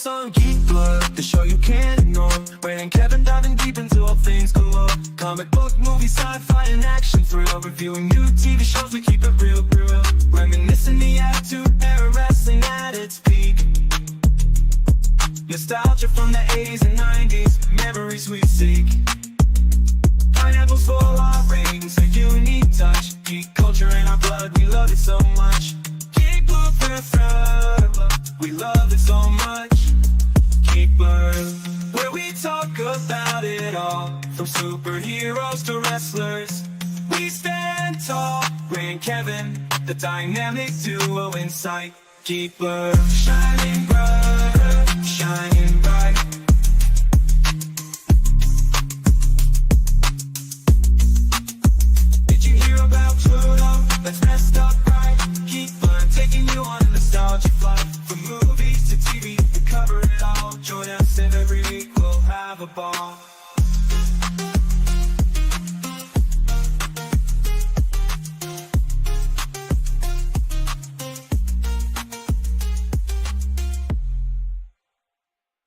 us on Geek Blur, the show you can't ignore. Wayne and Kevin diving deep into all things galore. Comic book, movie, sci-fi, and action thrill. Reviewing new TV shows, we keep it real. Reminiscing the Attitude Era, wrestling at its peak. Nostalgia from the 80s and 90s, memories we seek. Pineapples for our rings, a unique touch. Geek culture in our blood, we love it so much. Geek Blur forever, we love it so much. Geek Blur, where we talk about it all, from superheroes to wrestlers. We stand tall, Ray and Kevin, the dynamic duo in sight. Geek Blur, shining bright, shining bright. Did you hear about Pluto? That's messed up, right? Geek Blur, taking you on a nostalgia flight. From movies to TV, we cover it all. Join us every week, we'll have a ball.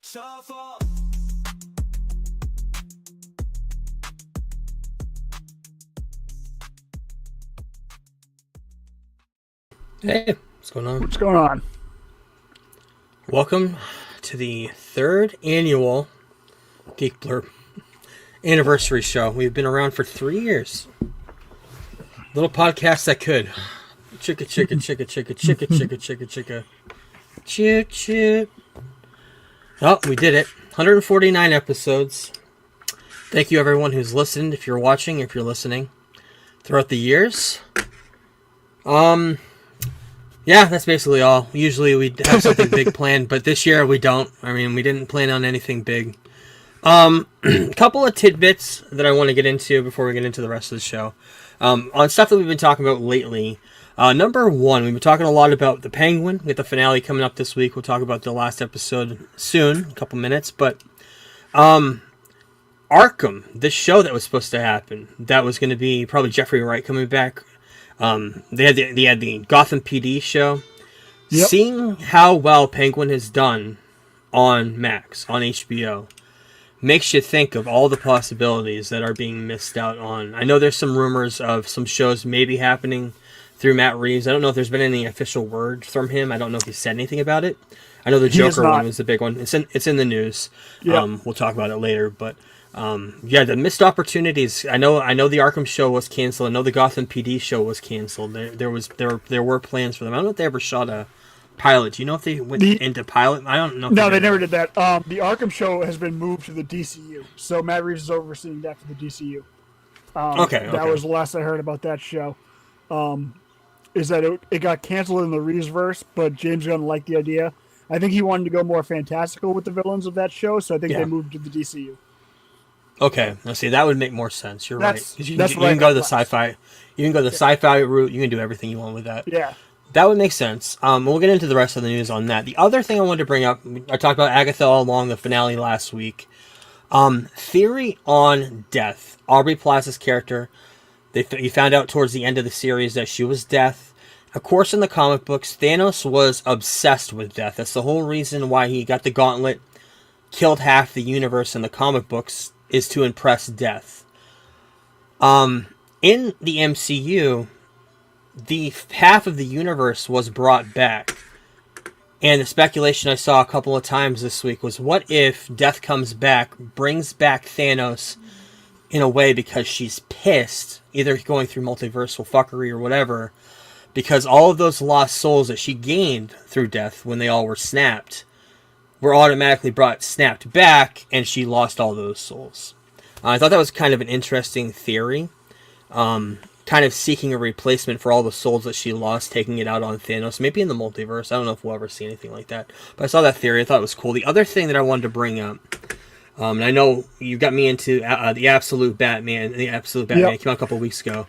Shuffle. Hey, what's going on? What's going on? Welcome to the third annual Geek Blur anniversary show. We've been around for 3 years. Little podcast that could. Chicka, chicka, chicka, chicka, chicka, chicka, chicka, chicka. Chit, chit. Oh, we did it. 149 episodes. Thank you everyone who's listened, if you're watching, if you're listening, throughout the years. Yeah, that's basically all. Usually we have something big planned, but this year we don't. I mean, we didn't plan on anything big. Couple of tidbits that I want to get into before we get into the rest of the show. On stuff that we've been talking about lately. Number one, we've been talking a lot about the Penguin. We got the finale coming up this week. We'll talk about the last episode soon, a couple minutes. But Arkham, this show that was supposed to happen, that was going to be probably Jeffrey Wright coming back. They had the Gotham PD show. Yep. Seeing how well Penguin has done on Max, on HBO, makes you think of all the possibilities that are being missed out on. I know there's some rumors of some shows maybe happening through Matt Reeves. I don't know if there's been any official word from him. I don't know if he said anything about it. I know the Joker one was the big one. It's in the news. Yep. We'll talk about it later, but yeah, the missed opportunities. I know the Arkham show was canceled. I know the Gotham PD show was canceled. There were plans for them. I don't know if they ever shot a pilot. Do you know if they went into pilot? I don't know. No, they never did that. The Arkham show has been moved to the DCU, so Matt Reeves is overseeing that for the DCU. That was the last I heard about that show. Is that it got canceled in the Reevesverse, but James Gunn liked the idea. I think he wanted to go more fantastical with the villains of that show, so I think they moved to the DCU. Okay, now see, that would make more sense. You're right. You can go to the sci-fi. You can go the sci-fi route. You can do everything you want with that. Yeah. That would make sense. We'll get into the rest of the news on that. The other thing I wanted to bring up, I talked about Agatha all along the finale last week. Theory on Death. Aubrey Plaza's character. You found out towards the end of the series that she was Death. Of course, in the comic books, Thanos was obsessed with Death. That's the whole reason why he got the gauntlet, killed half the universe in the comic books, is to impress Death. In the MCU, the half of the universe was brought back. And the speculation I saw a couple of times this week was, what if Death comes back, brings back Thanos in a way because she's pissed, either going through multiversal fuckery or whatever, because all of those lost souls that she gained through Death when they all were snapped were automatically snapped back, and she lost all those souls. I thought that was kind of an interesting theory. Kind of seeking a replacement for all the souls that she lost, taking it out on Thanos. Maybe in the multiverse. I don't know if we'll ever see anything like that. But I saw that theory. I thought it was cool. The other thing that I wanted to bring up, and I know you got me into the Absolute Batman. The Absolute Batman came out a couple of weeks ago.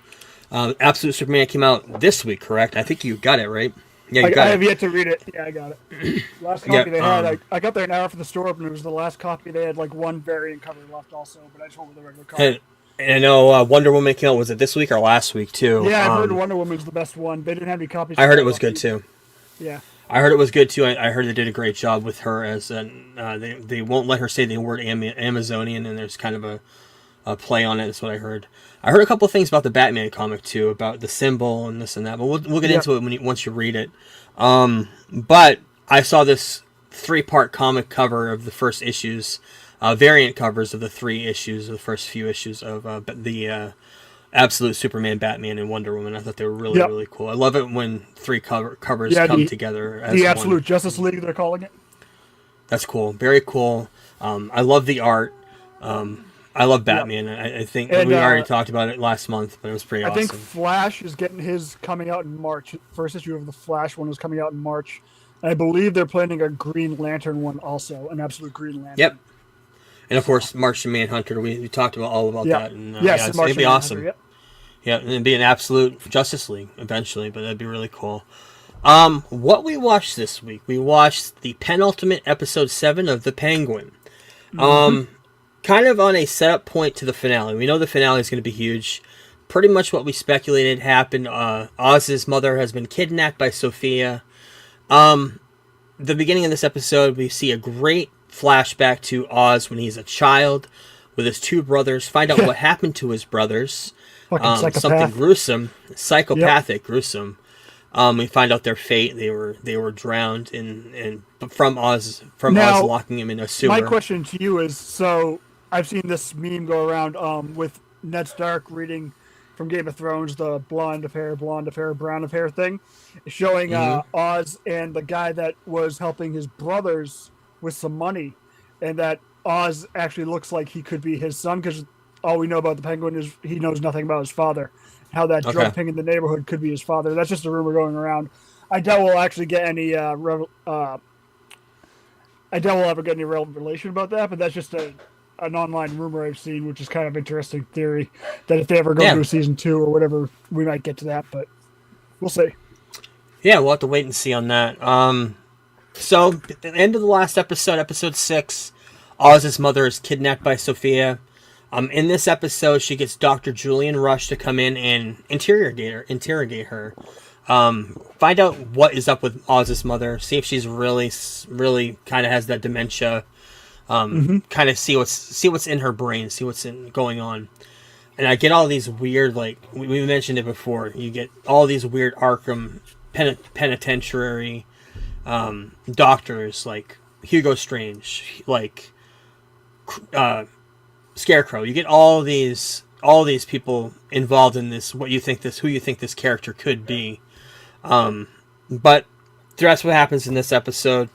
Absolute Superman came out this week, correct? I think you got it, right? Yeah, you got it. I have yet to read it. Yeah, I got it. Last copy they had, I got there an hour for the store open. It was the last copy. They had like one variant cover left also, but I just went with the regular cover. And I know Wonder Woman came out, was it this week or last week, too? Yeah, I heard Wonder Woman's the best one. They didn't have any copies. I heard it was good, too. Yeah. I heard it was good too. I heard they did a great job with her as an. They won't let her say the word Amazonian, and there's kind of a play on it. That's what I heard. I heard a couple of things about the Batman comic too, about the symbol and this and that. But we'll get into it once you read it. But I saw this 3-part comic cover of the first issues, variant covers of the 3 issues of the first few issues of the Absolute Superman, Batman, and Wonder Woman. I thought they were really really cool. I love it when 3 covers come together. As the Absolute one. Justice League, they're calling it. That's cool. Very cool. I love the art. I love Batman. I think we already talked about it last month, but it was pretty awesome. I think Flash is getting his coming out in March. First issue of the Flash one is coming out in March. And I believe they're planning a Green Lantern one also, an Absolute Green Lantern. Yep. And of course, Martian Manhunter. We talked all about that. And, yes, it'd be awesome. Yeah, and it'd be an Absolute Justice League eventually, but that'd be really cool. What we watched this week, we watched the penultimate episode 7 of The Penguin. Kind of on a setup point to the finale. We know the finale is going to be huge. Pretty much what we speculated happened. Oz's mother has been kidnapped by Sophia. The beginning of this episode, we see a great flashback to Oz when he's a child with his 2 brothers. Find out what happened to his brothers. Something gruesome, psychopathic, gruesome. We find out their fate. They were drowned from Oz locking him in a sewer. My question to you is: so I've seen this meme go around with Ned Stark reading from Game of Thrones the blonde of hair, brown of hair thing, showing Oz and the guy that was helping his brothers with some money, and that Oz actually looks like he could be his son because all we know about the Penguin is he knows nothing about his father. How that drug king in the neighborhood could be his father. That's just a rumor going around. I doubt we'll actually get any. I doubt we'll ever get any revelation about that. But that's just an online rumor I've seen, which is kind of interesting theory. That if they ever go to season 2 or whatever, we might get to that. But we'll see. Yeah, we'll have to wait and see on that. So at the end of the last episode, episode 6, Oz's mother is kidnapped by Sophia. In this episode, she gets Dr. Julian Rush to come in and interrogate her. Find out what is up with Oz's mother. See if she's really kind of has that dementia. Kind of see what's in her brain. See what's going on. And I get all these weird, like we mentioned it before. You get all these weird Arkham penitentiary doctors, like Hugo Strange, like Scarecrow. You get all these people involved in this. Who you think this character could be. But that's what happens in this episode.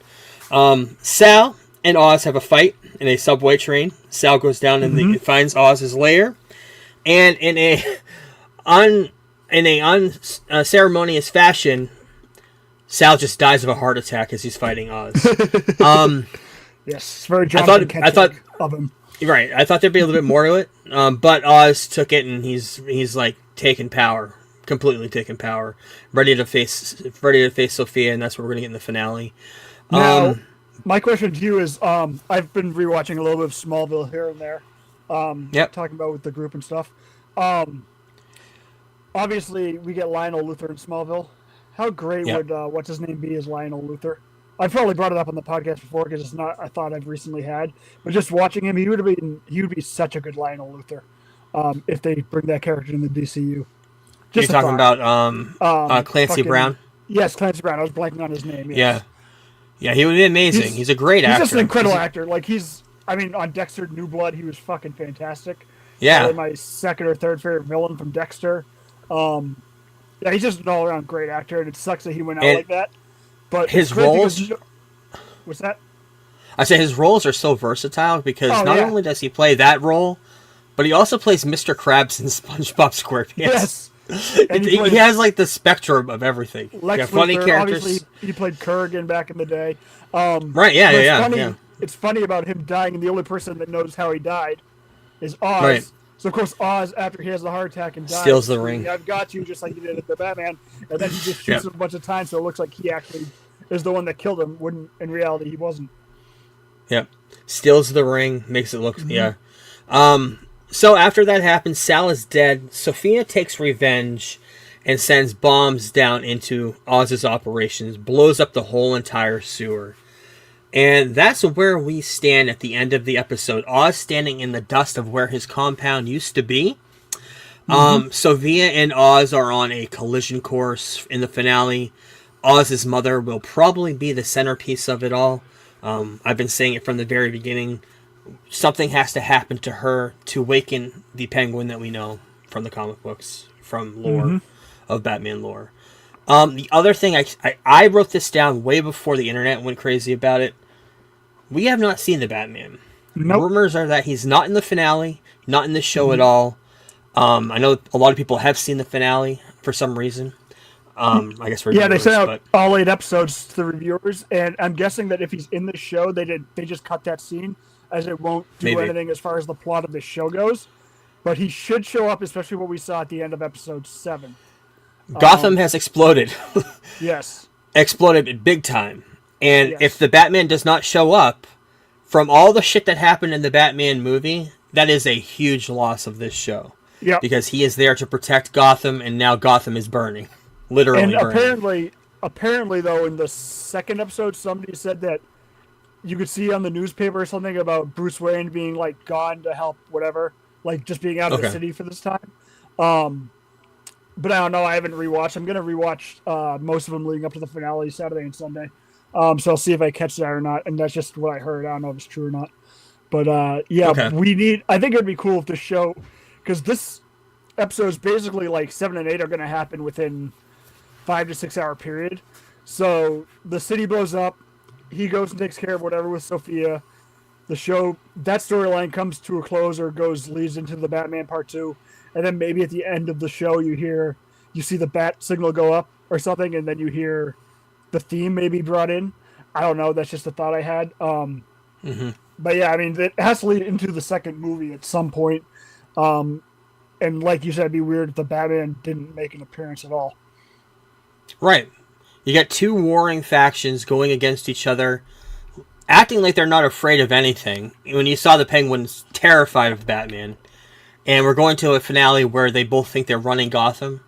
Sal and Oz have a fight in a subway train. Sal goes down and finds Oz's lair, and in a unceremonious fashion, Sal just dies of a heart attack as he's fighting Oz. Yes, it's very Jonathan I thought of him. Right, I thought there'd be a little bit more to it, but Oz took it, and he's like taken power, completely taken power, ready to face Sophia, and that's what we're gonna get in the finale. Now, my question to you is, I've been rewatching a little bit of Smallville here and there, talking about with the group and stuff. Obviously, we get Lionel Luthor in Smallville. How great would what's his name be as Lionel Luthor? I've probably brought it up on the podcast before because it's not a thought I've recently had. But just watching him, he would be such a good Lionel Luthor if they bring that character in the DCU. You're talking about Clancy Brown? Yes, Clancy Brown. I was blanking on his name. Yes. Yeah, he would be amazing. He's a great actor. He's just an incredible actor. Like on Dexter New Blood, he was fucking fantastic. Yeah. Probably my second or third favorite villain from Dexter. He's just an all-around great actor, and it sucks that he went out like that. But his roles... What's that? I say his roles are so versatile because not only does he play that role, but he also plays Mr. Krabs in SpongeBob SquarePants. Yes. He has like the spectrum of everything. Lex Luthor, funny characters. Obviously, he played Kurgan back in the day. Right, yeah. It's funny about him dying, and the only person that knows how he died is Oz. Right. So, of course, Oz, after he has the heart attack and dies, steals the ring. I've got you, just like he did at the Batman. And then he just shoots him a bunch of times, so it looks like he actually is the one that killed him, when in reality he wasn't. Yep. Steals the ring, makes it look... So after that happens, Sal is dead. Sophia takes revenge and sends bombs down into Oz's operations, blows up the whole entire sewer. And that's where we stand at the end of the episode. Oz standing in the dust of where his compound used to be. Sofia and Oz are on a collision course in the finale. Oz's mother will probably be the centerpiece of it all. I've been saying it from the very beginning. Something has to happen to her to awaken the Penguin that we know from the comic books, from lore of Batman lore. The other thing, I wrote this down way before the internet went crazy about it. We have not seen the Batman. Nope. Rumors are that he's not in the finale, not in the show at all. I know a lot of people have seen the finale for some reason. I guess yeah, they sent out all 8 episodes to the reviewers, and I'm guessing that if he's in the show, they just cut that scene, as it won't do anything as far as the plot of the show goes. But he should show up, especially what we saw at the end of episode 7. Gotham has exploded. Yes. Exploded big time. And Yes. if the Batman does not show up, from all the shit that happened in the Batman movie, that is a huge loss of this show. Yeah. Because he is there to protect Gotham, and now Gotham is burning. Literally And burning. apparently, though, in the second episode, somebody said that you could see on the newspaper something about Bruce Wayne being, like, gone to help whatever, like, just being out of the city for this time. But I don't know. I haven't rewatched. I'm going to rewatch most of them leading up to the finale Saturday and Sunday. So I'll see if I catch that or not. And that's just what I heard. I don't know if it's true or not. But, I think it would be cool if the show, because this episode is basically like 7 and 8 are going to happen within 5 to 6 hour period. So the city blows up. He goes and takes care of whatever with Sofia. The show, that storyline comes to a close or leads into the Batman Part 2. And then maybe at the end of the show, you see the bat signal go up or something, and then you hear the theme maybe brought in. I don't know. That's just a thought I had. But yeah, I mean, it has to lead into the second movie at some point. And like you said, it'd be weird if the Batman didn't make an appearance at all. Right. You got 2 warring factions going against each other, acting like they're not afraid of anything. When you saw the Penguins terrified of Batman. And we're going to a finale where they both think they're running Gotham,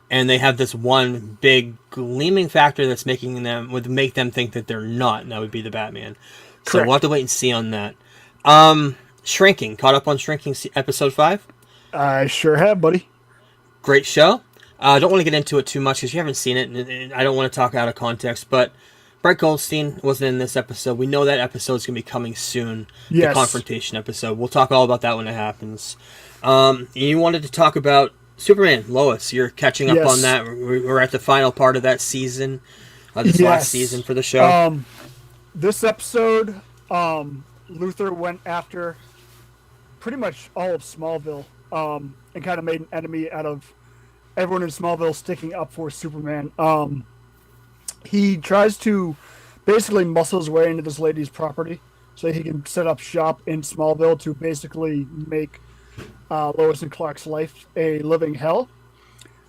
and they have this one big gleaming factor that's would make them think that they're not, and that would be the Batman. So Correct. we'll have to wait and see on that. Shrinking. Caught up on Shrinking episode 5? I sure have, buddy. Great show. I don't want to get into it too much because you haven't seen it, and I don't want to talk out of context, but Brett Goldstein wasn't in this episode. We know that episode's going to be coming soon. Yes. The confrontation episode. We'll talk all about that when it happens. You wanted to talk about Superman, Lois. You're catching up on that. We're at the final part of that season, last season for the show. This episode, Luthor went after pretty much all of Smallville and kind of made an enemy out of everyone in Smallville sticking up for Superman. He tries to basically muscle his way into this lady's property so he can set up shop in Smallville to basically make Lois and Clark's life a living hell.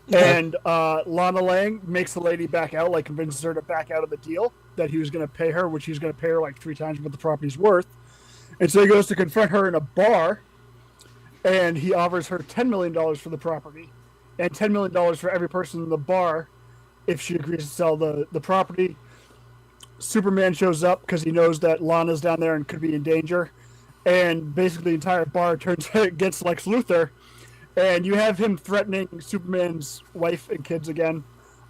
Yeah. And Lana Lang makes the lady back out, like convinces her to back out of the deal that he was going to pay her, which he was going to pay her like 3 times what the property's worth. And so he goes to confront her in a bar, and he offers her $10 million for the property and $10 million for every person in the bar if she agrees to sell the property. Superman shows up because he knows that Lana's down there and could be in danger. And basically the entire bar turns against Lex Luthor. And you have him threatening Superman's wife and kids again.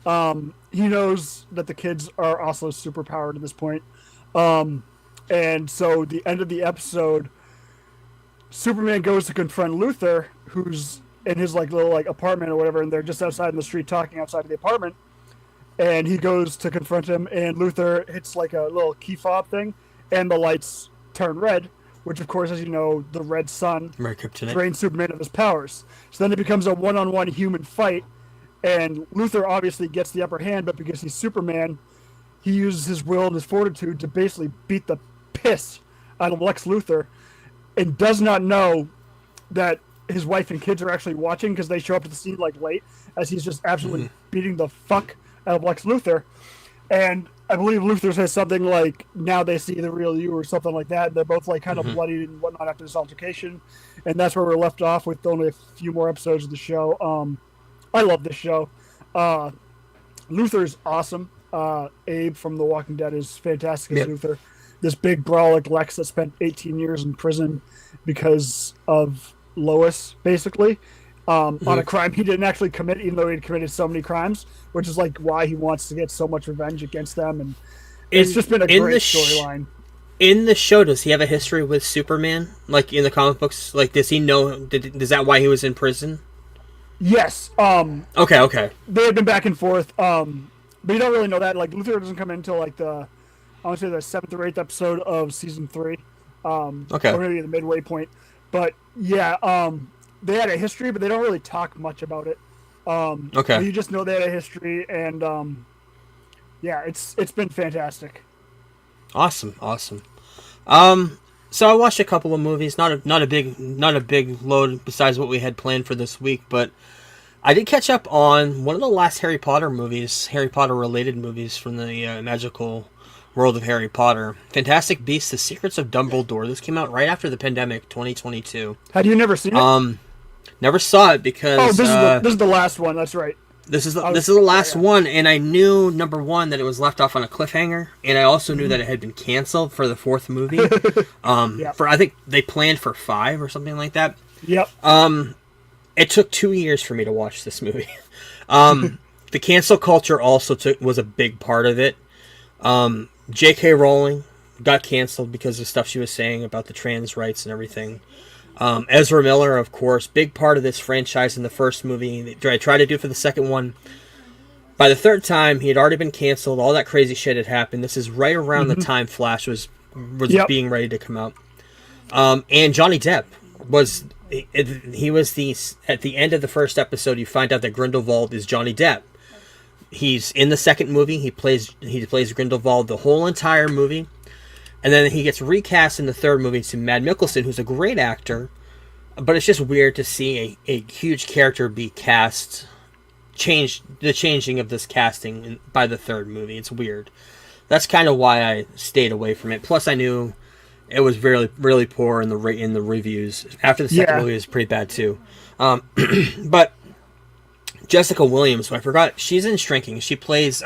He knows that the kids are also superpowered at this point. And so the end of the episode, Superman goes to confront Luthor, who's in his little apartment or whatever, and they're just outside in the street talking outside of the apartment. And he goes to confront him, and Luthor hits like a little key fob thing, and the lights turn red, which of course, as you know, the red sun drains Superman of his powers. So then it becomes a one-on-one human fight, and Luthor obviously gets the upper hand, but because he's Superman, he uses his will and his fortitude to basically beat the piss out of Lex Luthor, and does not know that his wife and kids are actually watching because they show up to the scene late, as he's just absolutely beating the fuck out of Lex Luthor. And I believe Luthor says something like, "Now they see the real you," or something like that. They're both kind of bloodied and whatnot after this altercation, and that's where we're left off with only a few more episodes of the show. I love this show. Luther's awesome. Abe from The Walking Dead is fantastic as Luther. This big brolic Lex that spent 18 years in prison because of Lois, basically, on a crime he didn't actually commit, even though he'd committed so many crimes, which is like why he wants to get so much revenge against them. And it's just been a great storyline. In the show, does he have a history with Superman? Like in the comic books, like does he know? Is that why he was in prison? Yes. Okay. They had been back and forth. But you don't really know that. Like Luther doesn't come in until like I want to say the 7th or 8th episode of season 3. Okay. Or maybe the midway point. But yeah, they had a history, but they don't really talk much about it. Okay. You just know they had a history, and yeah, it's been fantastic. Awesome. So I watched a couple of movies, not a big load besides what we had planned for this week, but I did catch up on one of the last Harry Potter movies, Harry Potter related movies from the magical world of Harry Potter. Fantastic Beasts: The Secrets of Dumbledore. This came out right after the pandemic, 2022. Had you never seen it? Never saw it because this is the last one. That's right. This is the last one, and I knew, number one, that it was left off on a cliffhanger, and I also knew that it had been canceled for the 4th movie. For I think they planned for 5 or something like that. Yep. It took 2 years for me to watch this movie. The cancel culture also was a big part of it. J.K. Rowling got canceled because of stuff she was saying about the trans rights and everything. Ezra Miller, of course, big part of this franchise in the first movie. I tried to do for the second one. By the 3rd time, he had already been canceled. All that crazy shit had happened. This is right around the time Flash was being ready to come out. And Johnny Depp was at the end of the first episode. You find out that Grindelwald is Johnny Depp. He's in the second movie. He plays Grindelwald the whole entire movie. And then he gets recast in the 3rd movie to Mads Mikkelsen, who's a great actor. But it's just weird to see a huge character be cast, the changing of this casting by the 3rd movie. It's weird. That's kind of why I stayed away from it. Plus, I knew it was really, really poor in the reviews. After the second movie, it was pretty bad too. But Jessica Williams, who I forgot, she's in Shrinking. She plays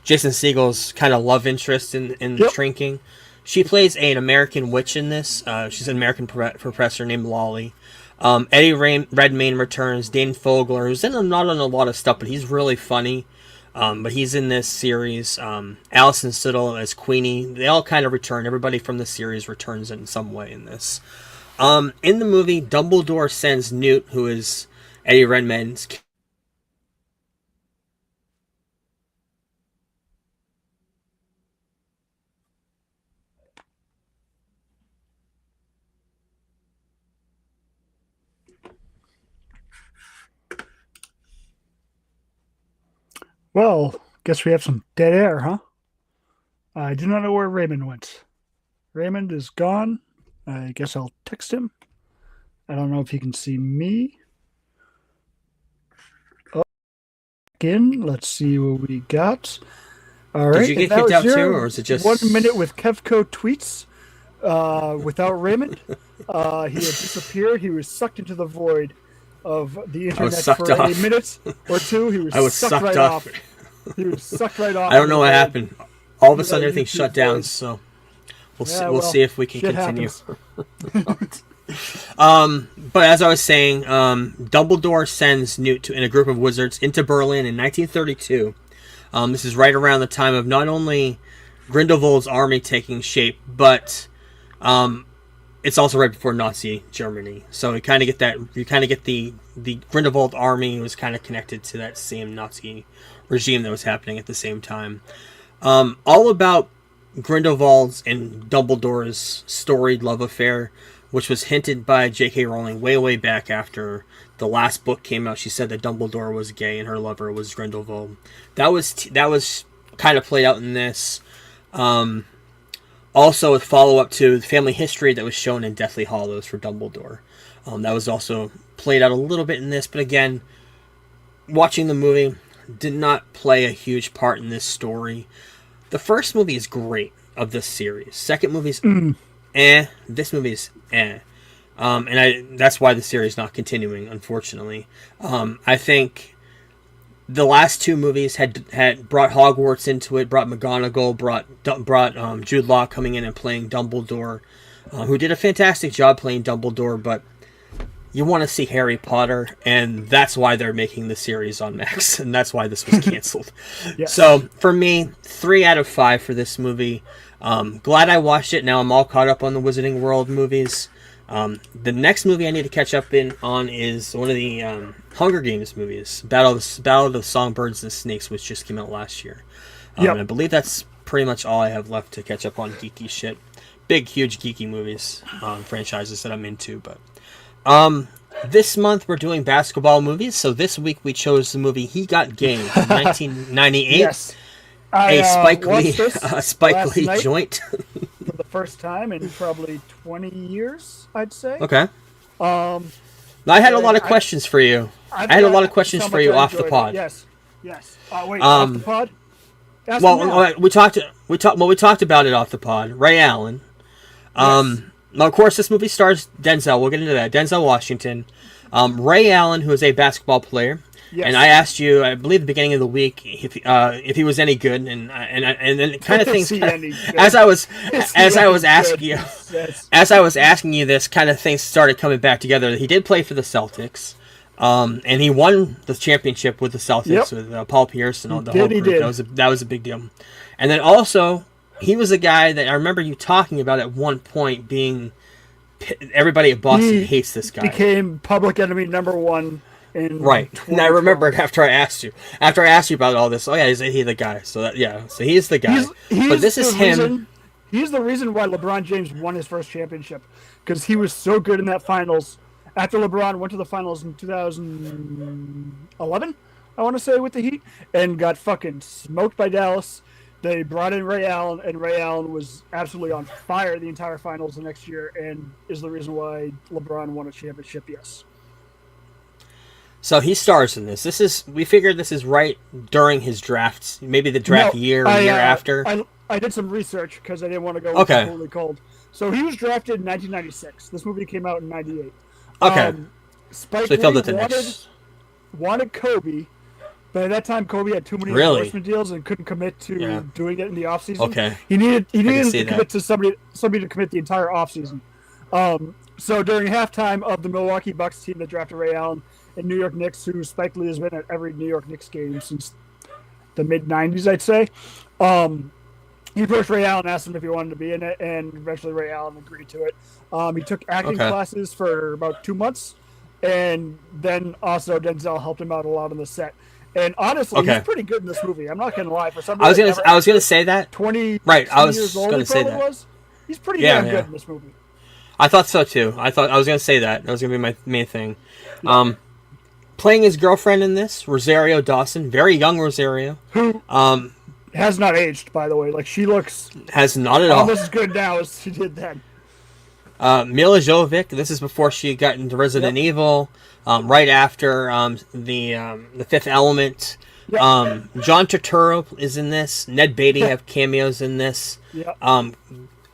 Jason Segel's kind of love interest in Shrinking. She plays an American witch in this. She's an American professor named Lolly. Eddie Redmayne returns. Dane Fogler, who's not on a lot of stuff, but he's really funny. But he's in this series. Alison Siddle as Queenie. They all kind of return. Everybody from the series returns in some way in this. In the movie, Dumbledore sends Newt, who is Eddie Redmayne's Well, guess we have some dead air, huh? I do not know where Raymond went. Raymond is gone. I guess I'll text him. I don't know if he can see me. Oh, again, let's see what we got. All right. Did you get kicked out too, or is it just 1 minute with Kevco tweets without Raymond? He had disappeared. He was sucked into the void of the internet for a minute or two. He was sucked right off. He was sucked right off. I don't know what happened. All of a sudden, everything shut down. So we'll see if we can continue. But as I was saying, Dumbledore sends Newt and a group of wizards into Berlin in 1932. This is right around the time of not only Grindelwald's army taking shape, but it's also right before Nazi Germany. So you kind of get that. You kind of get the Grindelwald army was kind of connected to that same Nazi regime that was happening at the same time. All about Grindelwald's and Dumbledore's storied love affair, which was hinted by J.K. Rowling way back after the last book came out. She said that Dumbledore was gay and her lover was Grindelwald. That was kind of played out in this. Also, a follow-up to the family history that was shown in Deathly Hallows for Dumbledore. That was also played out a little bit in this, but again, watching the movie did not play a huge part in this story. The first movie is great of this series. Second movie's This movie's and that's why the series is not continuing, unfortunately. I think the last two movies had brought Hogwarts into it, brought McGonagall, brought Jude Law coming in and playing Dumbledore, who did a fantastic job playing Dumbledore, but you want to see Harry Potter, and that's why they're making the series on Max, and that's why this was canceled. Yes. So, for me, 3 out of 5 for this movie. Glad I watched it. Now I'm all caught up on the Wizarding World movies. The next movie I need to catch up on is one of the Hunger Games movies, Battle of the Songbirds and Snakes, which just came out last year. And I believe that's pretty much all I have left to catch up on geeky shit. Big, huge geeky movies, franchises that I'm into, but... this month we're doing basketball movies, so this week we chose the movie He Got Game from 1998. Yes. A Spike Lee joint. For the first time in probably 20 years, I'd say. Okay. I had a lot of questions for you. I had a lot of questions for you off the pod. Yes. Wait, off the pod? We talked about it off the pod. Ray Allen. Yes. Now, of course, this movie stars Denzel. We'll get into that. Denzel Washington. Ray Allen, who is a basketball player. Yes. And I asked you, I believe, at the beginning of the week, if he was any good, and then kind of things. As I was asking you this, kind of things started coming back together. He did play for the Celtics, and he won the championship with the Celtics with Paul Pierce and all the whole group. That was a big deal. And then also, he was a guy that I remember you talking about at one point being. Everybody at Boston hates this guy. Became public enemy #1. Right, and I remembered after I asked you about all this. Oh yeah, is he the guy? So he's the guy. But this is him. He's the reason why LeBron James won his first championship, because he was so good in that finals. After LeBron went to the finals in 2011, I want to say, with the Heat, and got fucking smoked by Dallas. They brought in Ray Allen, and Ray Allen was absolutely on fire the entire finals the next year, and is the reason why LeBron won a championship. Yes. So he stars in this. We figured this is right during his drafts, maybe the draft year after. I did some research because I didn't want to go completely cold. So he was drafted in 1996. This movie came out in 98. Okay. Spike Lee wanted Kobe, but at that time Kobe had too many endorsement deals and couldn't commit to doing it in the offseason. Okay. He needed to commit to somebody to commit the entire offseason. So during halftime of the Milwaukee Bucks team that drafted Ray Allen, and New York Knicks, who Spike Lee has been at every New York Knicks game since the mid-'90s, I'd say. He approached Ray Allen, asked him if he wanted to be in it, and eventually Ray Allen agreed to it. He took acting classes for about 2 months, and then also Denzel helped him out a lot on the set. And honestly, he's pretty good in this movie. I'm not going to lie. For somebody I was gonna say that. 20 years old, he probably was. He's pretty damn good in this movie. I thought so too. I was going to say that. That was going to be my main thing. Playing his girlfriend in this, Rosario Dawson, very young Rosario, who has not aged, by the way. Like, she looks has not at all almost as good now as she did then. Mila Jovovich. This is before she got into Resident Evil. Right after the Fifth Element. Yep. John Turturro is in this. Ned Beatty have cameos in this. Yep.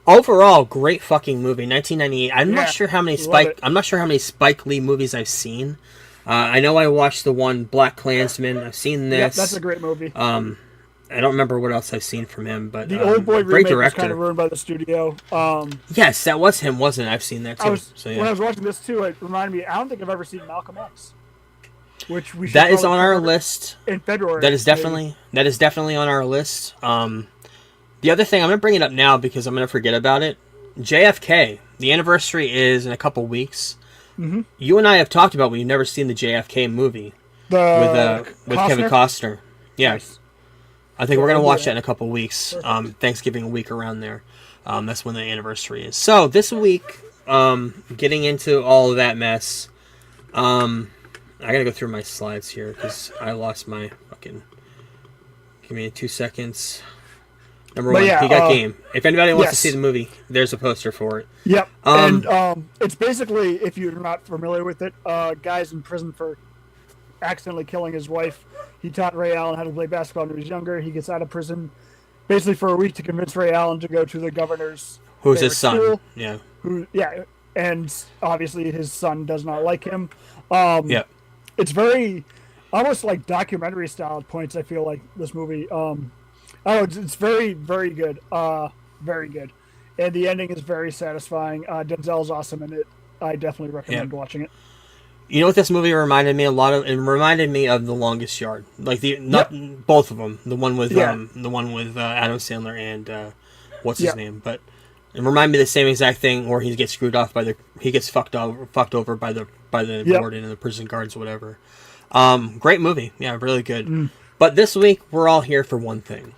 Overall, great fucking movie. 1998. I'm not sure how many Spike Lee movies I've seen. I know I watched the one Black Klansman. I've seen this. Yep, that's a great movie. I don't remember what else I've seen from him, but the Old Boy remake was kind of ruined by the studio. Yes, that was him, wasn't it? I've seen that too. When I was watching this too, it reminded me. I don't think I've ever seen Malcolm X, which we should. That is on our list in February. That is definitely on our list. The other thing, I'm going to bring it up now because I'm going to forget about it. JFK. The anniversary is in a couple weeks. Mm-hmm. You and I have talked about we've never seen the JFK movie with Kevin Costner. Yeah. Nice. I think we're going to watch that in a couple weeks. Thanksgiving week around there. That's when the anniversary is. So this week, getting into all of that mess, I got to go through my slides here because I lost my fucking... Give me 2 seconds. Number one, He Got Game. If anybody wants to see the movie, there's a poster for it. Yep. And it's basically, if you're not familiar with it, guy's in prison for accidentally killing his wife. He taught Ray Allen how to play basketball when he was younger. He gets out of prison basically for a week to convince Ray Allen to go to the governor's who's his son. School, and obviously his son does not like him. It's very... almost like documentary style at points. I feel like this movie. I don't know, it's very, very good. Very good, and the ending is very satisfying. Denzel's awesome in it. I definitely recommend watching it. You know what this movie reminded me a lot of? It reminded me of The Longest Yard, like both of them. The one with Adam Sandler and what's his name, but it reminded me of the same exact thing where he gets screwed off he gets fucked over by the warden and the prison guards, whatever. Great movie, yeah, really good. But this week we're all here for one thing,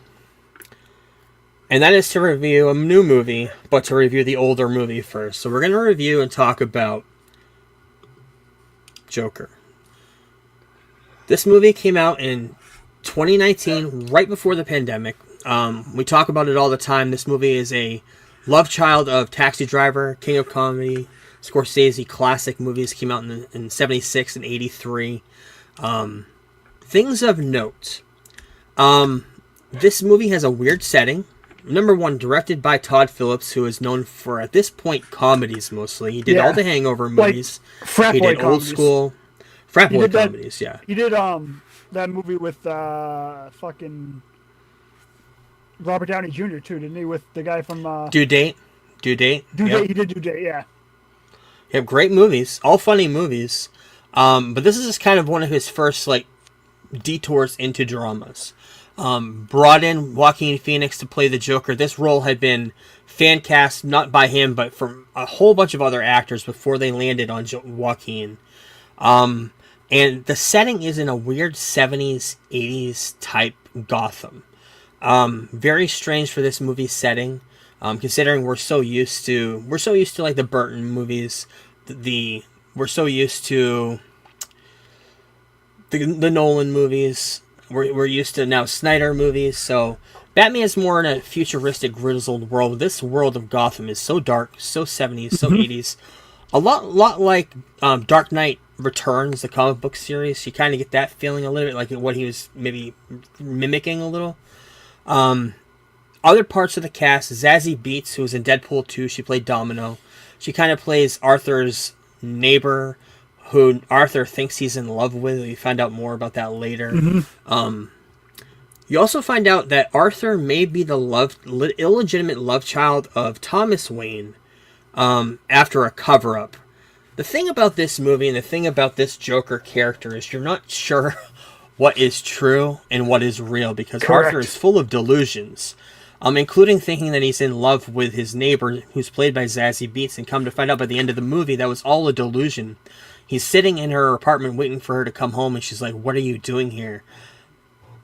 and that is to review a new movie, but to review the older movie first. So we're going to review and talk about Joker. This movie came out in 2019, right before the pandemic. We talk about it all the time. This movie is a love child of Taxi Driver, King of Comedy, Scorsese classic movies. Came out in 76 and 83. Things of note. This movie has a weird setting. Number one, directed by Todd Phillips, who is known for, at this point, comedies mostly. He did all the Hangover movies. Frat he boy did comedies. old school frat boy comedies, yeah. He did that movie with fucking Robert Downey Jr. too, didn't he? With the guy from Due Date. He did Due Date, yeah. They have great movies, all funny movies. But this is just kind of one of his first like detours into dramas. Brought in Joaquin Phoenix to play the Joker. This role had been fan cast, not by him, but from a whole bunch of other actors before they landed on Joaquin. And the setting is in a weird 70s, 80s type Gotham. Very strange for this movie setting, considering we're so used to like the Burton movies, we're so used to the Nolan movies. We're used to now Snyder movies, so Batman is more in a futuristic, grizzled world. This world of Gotham is so dark, so 70s, so 80s. A lot like Dark Knight Returns, the comic book series. You kind of get that feeling a little bit, like what he was maybe mimicking a little. Other parts of the cast, Zazie Beetz, who was in Deadpool 2, she played Domino. She kind of plays Arthur's neighbor, who Arthur thinks he's in love with. We find out more about that later. You also find out that Arthur may be the illegitimate love child of Thomas Wayne after a cover-up. The thing about this movie and the thing about this Joker character is you're not sure what is true and what is real, because Arthur is full of delusions, including thinking that he's in love with his neighbor, who's played by Zazie Beetz, and come to find out by the end of the movie that was all a delusion. He's sitting in her apartment waiting for her to come home, and she's like, "What are you doing here?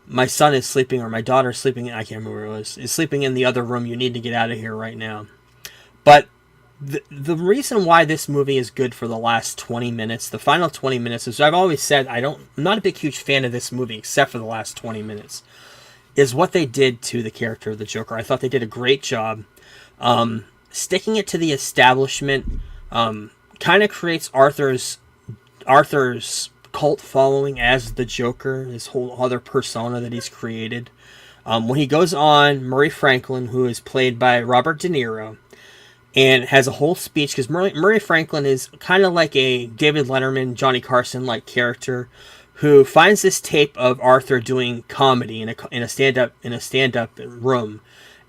My son is sleeping, or my daughter's sleeping," I can't remember what it was, "is sleeping in the other room. You need to get out of here right now." But the reason why this movie is good for the last 20 minutes, the final 20 minutes, is I've always said I'm not a big huge fan of this movie except for the last 20 minutes, is what they did to the character of the Joker. I thought they did a great job. Sticking it to the establishment kind of creates Arthur's cult following as the Joker, this whole other persona that he's created. When he goes on, Murray Franklin, who is played by Robert De Niro, and has a whole speech, because Murray Franklin is kind of like a David Letterman, Johnny Carson-like character, who finds this tape of Arthur doing comedy in a stand-up room,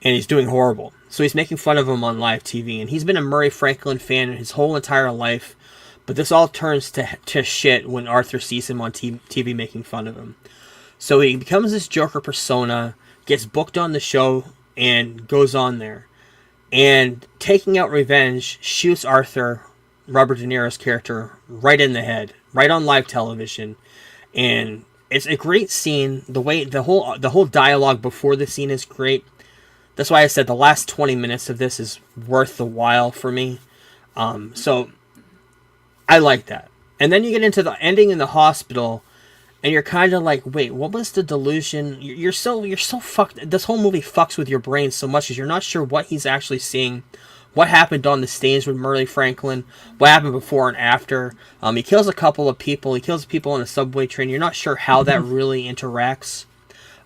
and he's doing horrible. So he's making fun of him on live TV, and he's been a Murray Franklin fan his whole entire life, but this all turns to shit when Arthur sees him on TV making fun of him. So he becomes this Joker persona, gets booked on the show, and goes on there. And taking out revenge, shoots Arthur, Robert De Niro's character, right in the head, right on live television. And it's a great scene. The whole dialogue before the scene is great. That's why I said the last 20 minutes of this is worth the while for me. So I like that. And then you get into the ending in the hospital, and you're kind of like, wait, what was the delusion? You're so fucked. This whole movie fucks with your brain so much because you're not sure what he's actually seeing, what happened on the stage with Murray Franklin, what happened before and after. He kills a couple of people. He kills people on a subway train. You're not sure how that really interacts.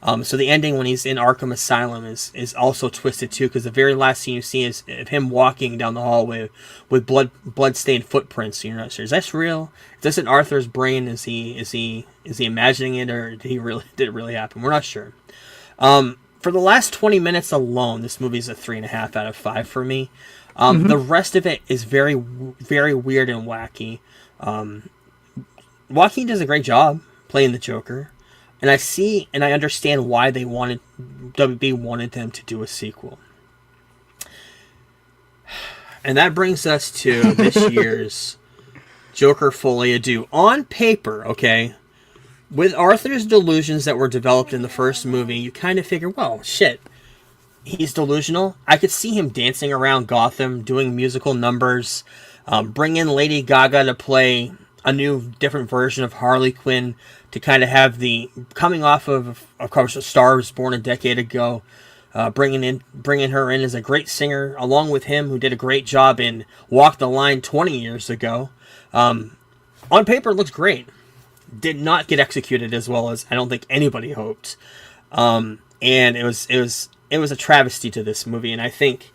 So the ending when he's in Arkham Asylum is also twisted too, because the very last scene you see is of him walking down the hallway with blood-stained footprints. You're not sure, is this real? Is this in Arthur's brain? Is he imagining it, or did it really happen? We're not sure. For the last 20 minutes alone, this movie is a 3.5 out of 5 for me. The rest of it is very, very weird and wacky. Joaquin does a great job playing the Joker, and I understand why WB wanted them to do a sequel. And that brings us to this year's Joker Folie à Deux. On paper, okay, with Arthur's delusions that were developed in the first movie, you kind of figure, well, shit, he's delusional. I could see him dancing around Gotham, doing musical numbers, bring in Lady Gaga to play a new, different version of Harley Quinn, to kind of have the coming off of course, A Star Was Born a decade ago, bringing her in as a great singer, along with him, who did a great job in Walk the Line 20 years ago. On paper, it looks great. Did not get executed as well as I don't think anybody hoped, and it was a travesty to this movie. And I think,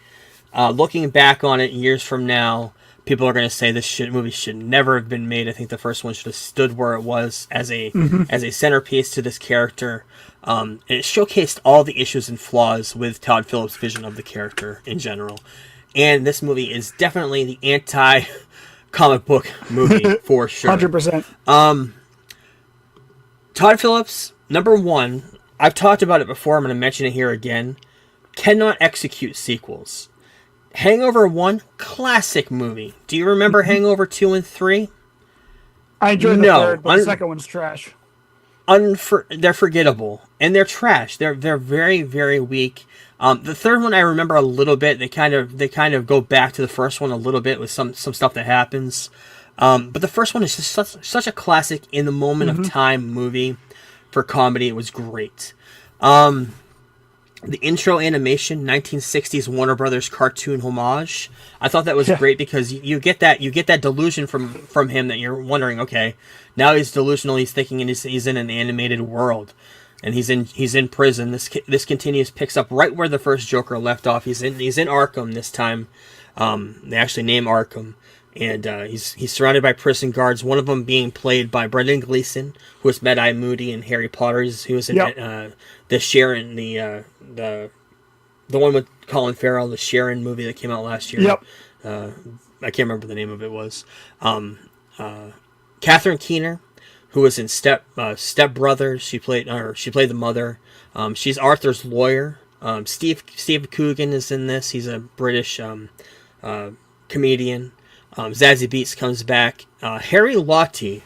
looking back on it years from now, people are going to say this movie should never have been made. I think the first one should have stood where it was as a centerpiece to this character. And it showcased all the issues and flaws with Todd Phillips' vision of the character in general. And this movie is definitely the anti-comic book movie for sure. 100%. Todd Phillips, number one, I've talked about it before, I'm going to mention it here again, cannot execute sequels. Hangover 1, classic movie. Do you remember Hangover 2 and 3? I enjoyed the third, but the second one's trash. They're forgettable, and they're trash. They're very, very weak. The third one I remember a little bit. They kind of go back to the first one a little bit with some stuff that happens. But the first one is just such a classic in the moment of time movie for comedy. It was great. The intro animation, 1960s Warner Brothers cartoon homage. I thought that was great because you get that delusion from him that you're wondering, okay, now he's delusional. He's thinking he's in an animated world, and he's in prison. This picks up right where the first Joker left off. He's in Arkham this time. They actually name Arkham. And he's surrounded by prison guards, one of them being played by Brendan Gleeson, who was Mad-Eye Moody in Harry Potter, who was in the Sharon, the one with Colin Farrell, the Sharon movie that came out last year. I can't remember the name of it was. Catherine Keener, who was in Step Brothers, she played the mother. She's Arthur's lawyer. Steve Coogan is in this. He's a British comedian. Zazie Beetz comes back. Harry Lottie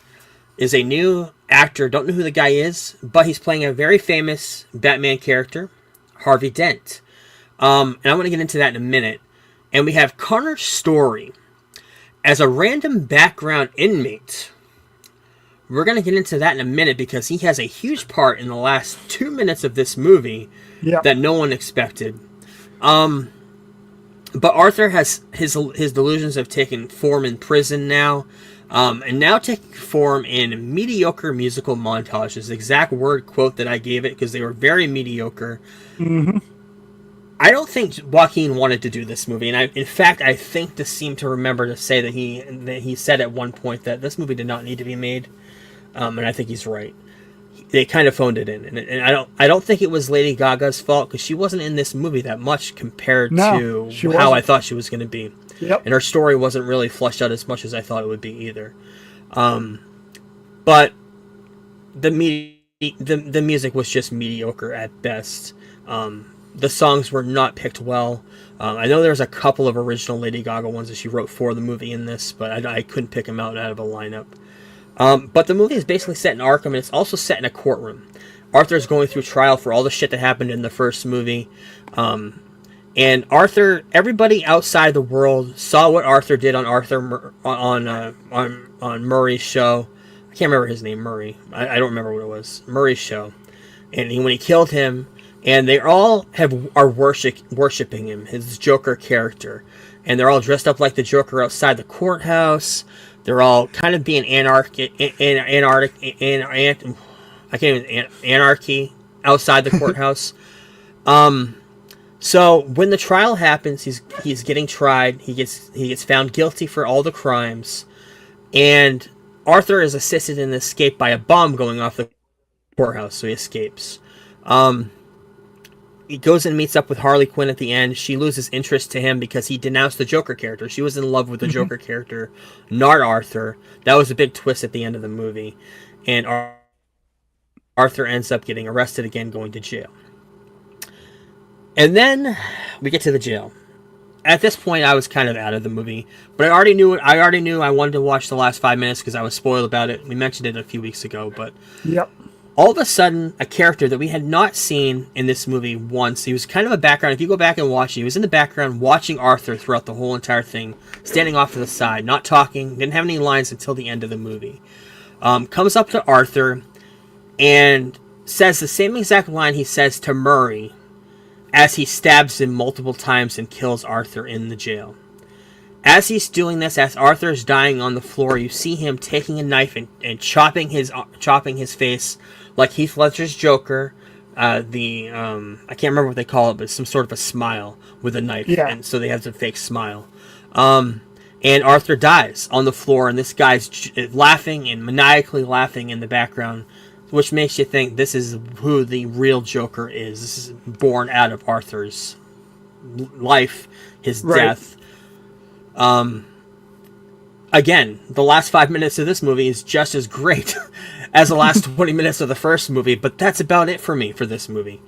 is a new actor. Don't know who the guy is, but he's playing a very famous Batman character, Harvey Dent. And I'm going to get into that in a minute. And we have Connor Story as a random background inmate. We're going to get into that in a minute because he has a huge part in the last 2 minutes of this movie that no one expected. But Arthur has his delusions have taken form in prison now, and now taking form in mediocre musical montages. The exact word quote that I gave it because they were very mediocre. I don't think Joaquin wanted to do this movie, and in fact I think to seem to remember to say that he said at one point that this movie did not need to be made, and I think he's right. They kind of phoned it in, and I don't think it was Lady Gaga's fault because she wasn't in this movie that much compared to how I thought she was going to be. And her story wasn't really fleshed out as much as I thought it would be either. But the music was just mediocre at best. The songs were not picked well. I know there's a couple of original Lady Gaga ones that she wrote for the movie in this, but I couldn't pick them out of a lineup. But the movie is basically set in Arkham, and it's also set in a courtroom. Arthur's going through trial for all the shit that happened in the first movie. And Arthur, everybody outside the world saw what Arthur did on on Murray's show. I can't remember his name, Murray. I don't remember what it was. Murray's show. And when he killed him, and they all are worshiping him, his Joker character. And they're all dressed up like the Joker outside the courthouse. They're all kind of being anarchy. outside the courthouse. So when the trial happens, he's getting tried. He gets found guilty for all the crimes, and Arthur is assisted in escape by a bomb going off the courthouse, so he escapes. He goes and meets up with Harley Quinn at the end. She loses interest to him because he denounced the Joker character. She was in love with the Joker character, not Arthur. That was a big twist at the end of the movie. And Arthur ends up getting arrested again, going to jail. And then we get to the jail. At this point, I was kind of out of the movie, but I already knew I wanted to watch the last 5 minutes because I was spoiled about it. We mentioned it a few weeks ago, but yep. All of a sudden, a character that we had not seen in this movie once. He was kind of a background. If you go back and watch it, he was in the background watching Arthur throughout the whole entire thing, standing off to the side, not talking, didn't have any lines until the end of the movie. Comes up to Arthur and says the same exact line he says to Murray as he stabs him multiple times and kills Arthur in the jail. As he's doing this, as Arthur's dying on the floor, you see him taking a knife and chopping his face like Heath Ledger's Joker. I can't remember what they call it, but some sort of a smile with a knife. Yeah. And so they have the fake smile. And Arthur dies on the floor, and this guy's laughing and maniacally laughing in the background, which makes you think this is who the real Joker is. This is born out of Arthur's life, his death. Again, the last 5 minutes of this movie is just as great as the last 20 minutes of the first movie, but that's about it for me for this movie.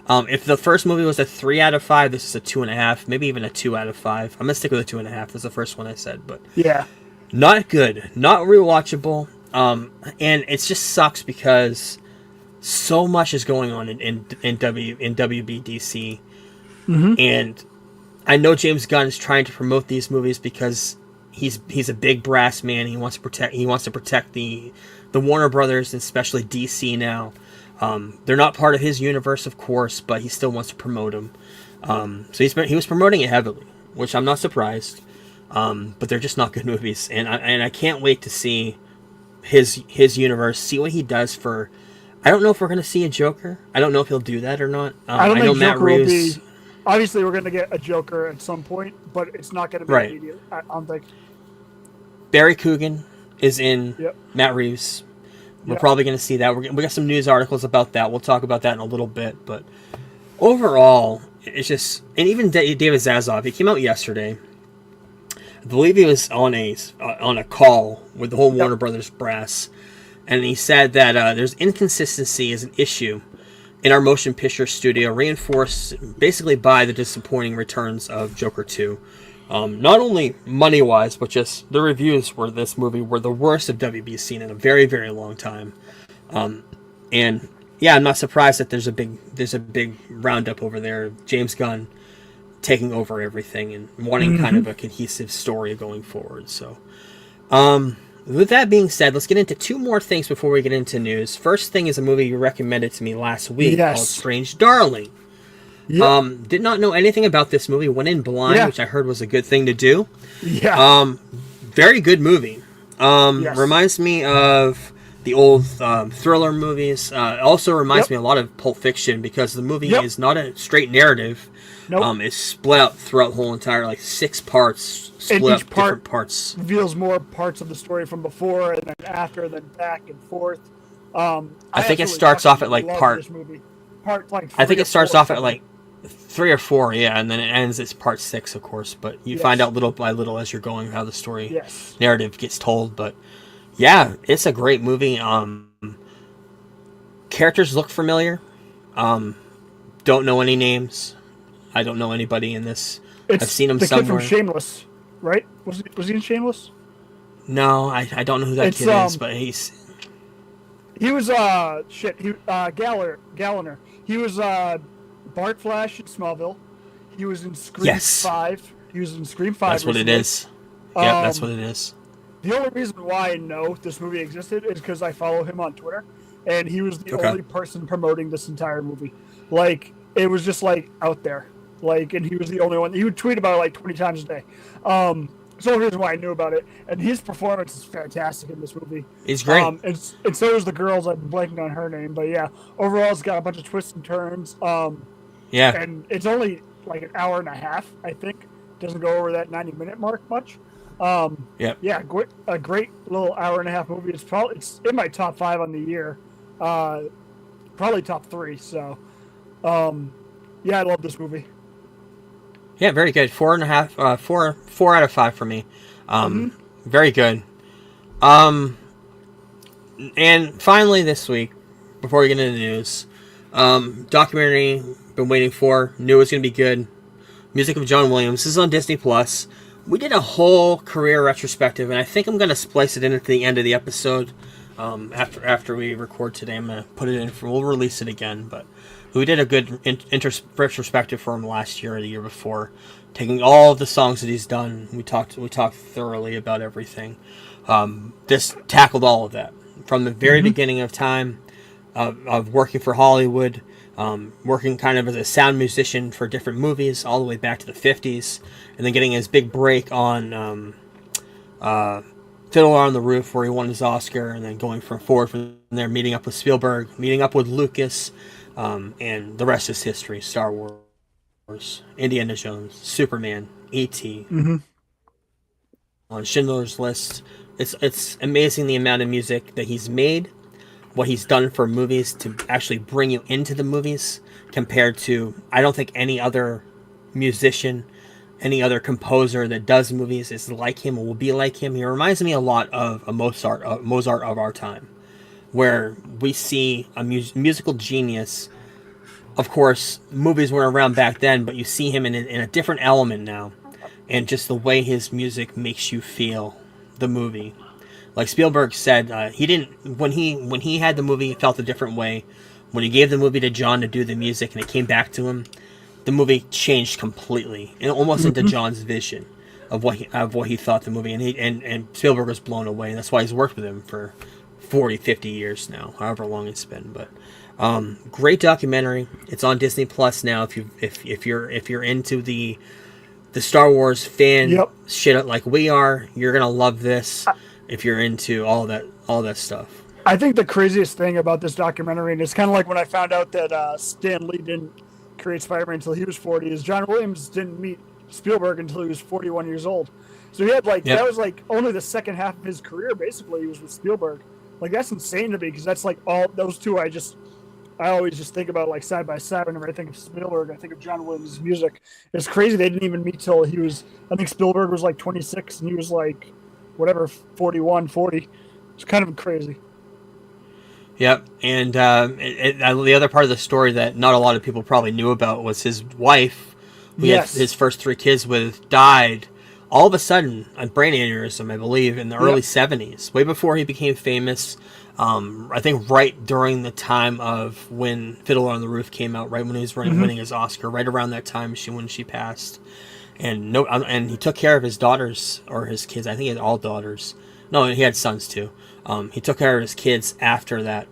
If the first movie was a 3 out of 5, this is a 2.5, maybe even a 2 out of 5. I'm gonna stick with a 2.5. That's the first one I said, but yeah, not good, not rewatchable. And it just sucks because so much is going on in WBDC, and I know James Gunn is trying to promote these movies because he's a big brass man. He wants to protect the Warner Brothers, especially DC now. They're not part of his universe, of course, but he still wants to promote them. So he was promoting it heavily, which I'm not surprised. But they're just not good movies, and I can't wait to see his universe, see what he does for. I don't know if we're going to see a Joker. I don't know if he'll do that or not. I don't know think Matt Joker Reeves. will be. Obviously, we're going to get a Joker at some point, but it's not going to be immediate. I don't think. Barry Coogan is in Matt Reeves. We're probably going to see that. We got some news articles about that. We'll talk about that in a little bit. But overall, it's just... And even David Zaslav, he came out yesterday. I believe he was on a call with the whole Warner Brothers brass. And he said that there's inconsistency as an issue in our motion picture studio, reinforced basically by the disappointing returns of Joker 2. Not only money-wise, but just the reviews for this movie were the worst of WB's seen in a very, very long time. And yeah, I'm not surprised that there's a big roundup over there. James Gunn taking over everything and wanting kind of a cohesive story going forward. So, with that being said, let's get into 2 more things before we get into news. First thing is a movie you recommended to me last week called Strange Darling. Yep. Did not know anything about this movie. Went in blind, which I heard was a good thing to do. Yeah. Very good movie. Reminds me of the old thriller movies. Also reminds me a lot of Pulp Fiction because the movie is not a straight narrative. Nope. It's split out throughout the whole entire 6 parts. Split up different parts. Reveals more parts of the story from before and then after, and then back and forth. I think it starts off at part. I think it starts off at 3 or 4, and then it ends at part 6, of course. But you find out little by little as you're going how the story narrative gets told. But yeah, it's a great movie. Characters look familiar. Don't know any names. I don't know anybody in this. I've seen him somewhere. The kid from Shameless, right? Was he in Shameless? No, I don't know who that kid is, but he was Galliner. He was Bart Flash in Smallville. He was in Scream 5. He was in Scream 5. That's what it is. Yeah, that's what it is. The only reason why I know this movie existed is because I follow him on Twitter, and he was the only person promoting this entire movie. It was just out there. And he was the only one. He would tweet about it 20 times a day. It's the only reason why I knew about it. And his performance is fantastic in this movie. He's great. And so is the girls. I'm blanking on her name, but yeah, overall it's got a bunch of twists and turns. Yeah. And it's only like an hour and a half, I think. Doesn't go over that 90-minute mark much. Yeah. Yeah, a great little hour and a half movie. It's in my top 5 on the year. Probably top 3. So, yeah, I love this movie. Yeah, very good. 4.5, 4 out of 5 for me. Very good. And finally this week, before we get into the news, documentary been waiting for, knew it was going to be good. Music of John Williams. This is on Disney Plus. We did a whole career retrospective, and I think I'm going to splice it in at the end of the episode. After we record today, I'm going to put it in. We'll release it again, but we did a good retrospective for him last year or the year before, taking all of the songs that he's done. We talked thoroughly about everything. This tackled all of that from the very beginning of time of working for Hollywood. Working kind of as a sound musician for different movies all the way back to the 50s, and then getting his big break on Fiddler on the Roof, where he won his Oscar, and then going forward from there, meeting up with Spielberg, meeting up with Lucas, and the rest is history. Star Wars, Indiana Jones, Superman, E.T., on Schindler's List. It's amazing the amount of music that he's made, what he's done for movies to actually bring you into the movies, compared to, I don't think any other musician, any other composer that does movies is like him or will be like him. He reminds me a lot of a Mozart of our time, where we see a musical genius. Of course, movies weren't around back then, but you see him in a different element now, and just the way his music makes you feel the movie. Like Spielberg said, he didn't, when he had the movie, he felt a different way. When he gave the movie to John to do the music and it came back to him, the movie changed completely, and almost into John's vision of what he thought the movie, and Spielberg was blown away, and that's why he's worked with him for 40, 50 years now, however long it's been. But great documentary. It's on Disney Plus now. If you're into the Star Wars fan shit like we are, you're gonna love this. If you're into all that stuff. I think the craziest thing about this documentary, and it's kind of like when I found out that Stan Lee didn't create Spider-Man until he was 40, is John Williams didn't meet Spielberg until he was 41 years old. So he had that was only the second half of his career, basically, he was with Spielberg. Like, that's insane to me, because that's all those two I always just think about side by side. Whenever I think of Spielberg, I think of John Williams' music. It's crazy they didn't even meet till he was, I think Spielberg was 26 and he was 41, 40. It's kind of crazy. Yep, and the other part of the story that not a lot of people probably knew about was his wife, who he had his first 3 kids with, died all of a sudden, a brain aneurysm, I believe, in the early 70s, way before he became famous. I think right during the time of when Fiddler on the Roof came out, right when he was winning his Oscar, right around that time when she passed. And he took care of his daughters, or his kids. I think he had all daughters. No, he had sons too. He took care of his kids after that,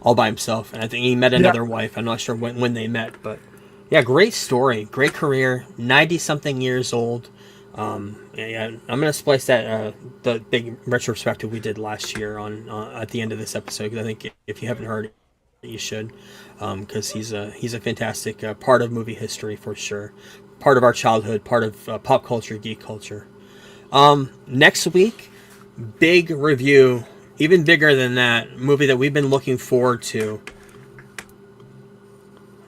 all by himself. And I think he met another wife. I'm not sure when they met, but yeah, great story, great career. 90-something years old. I'm gonna splice that the big retrospective we did last year on at the end of this episode, because I think if you haven't heard it, you should, because he's a fantastic part of movie history for sure. Part of our childhood, part of pop culture, geek culture. Next week, big review, even bigger than that, movie that we've been looking forward to.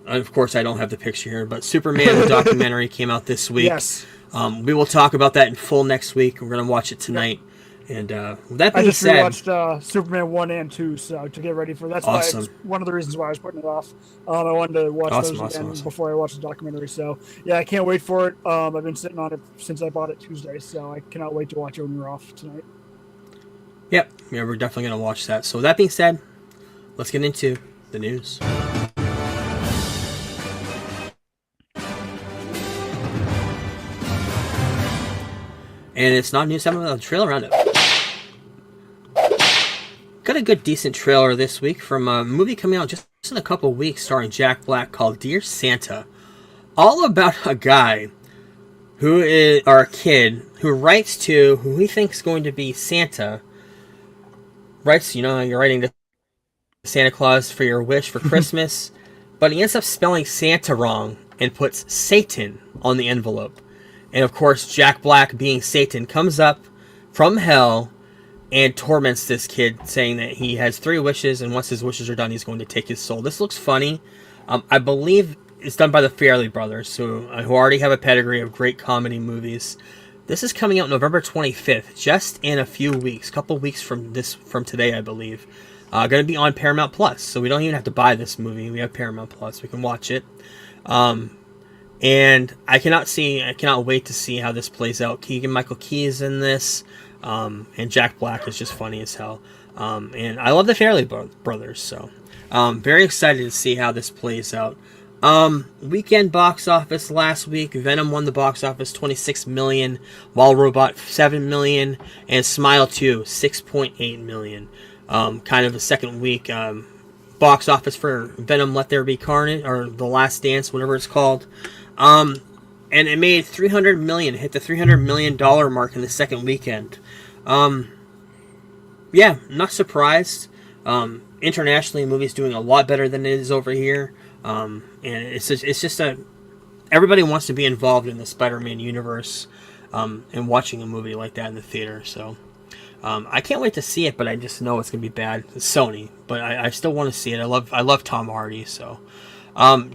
Of course, I don't have the picture here, but Superman, the documentary, came out this week. Yes. We will talk about that in full next week. We're going to watch it tonight. And with that being said, I just rewatched Superman 1 and 2, so to get ready for that's awesome. One of the reasons why I was putting it off. I wanted to watch those again before I watched the documentary. So yeah, I can't wait for it. I've been sitting on it since I bought it Tuesday, so I cannot wait to watch it when we're off tonight. Yep, yeah, we're definitely going to watch that. So with that being said, let's get into the news. And it's not news, I'm a trailer roundup. Got a good, decent trailer this week from a movie coming out just in a couple weeks starring Jack Black called Dear Santa. All about a guy or a kid who writes to who he thinks is going to be Santa. Writes, you're writing to Santa Claus for your wish for Christmas, but he ends up spelling Santa wrong and puts Satan on the envelope. And of course, Jack Black, being Satan, comes up from hell and torments this kid, saying that he has 3 wishes, and once his wishes are done, he's going to take his soul. This looks funny. I believe it's done by the Farrelly brothers, who already have a pedigree of great comedy movies. This is coming out November 25th, just in a few weeks, couple weeks from today, I believe. Going to be on Paramount Plus, so we don't even have to buy this movie. We have Paramount Plus. We can watch it. And I cannot wait to see how this plays out. Keegan-Michael Key is in this, and Jack Black is just funny as hell. And I love the Farrelly brothers, so very excited to see how this plays out. Weekend box office last week, Venom won the box office $26 million, Mall Robot $7 million, and Smile 2 $6.8 million. Kind of a second week box office for Venom Let There Be Carnage, or The Last Dance, whatever it's called. And it made $300 million, hit the $300 million mark in the second weekend. Yeah, not surprised. Internationally, the movie's doing a lot better than it is over here. And it's just everybody wants to be involved in the Spider-Man universe, and watching a movie like that in the theater. So I can't wait to see it, but I just know it's gonna be bad. It's Sony, but I still want to see it. I love Tom Hardy. So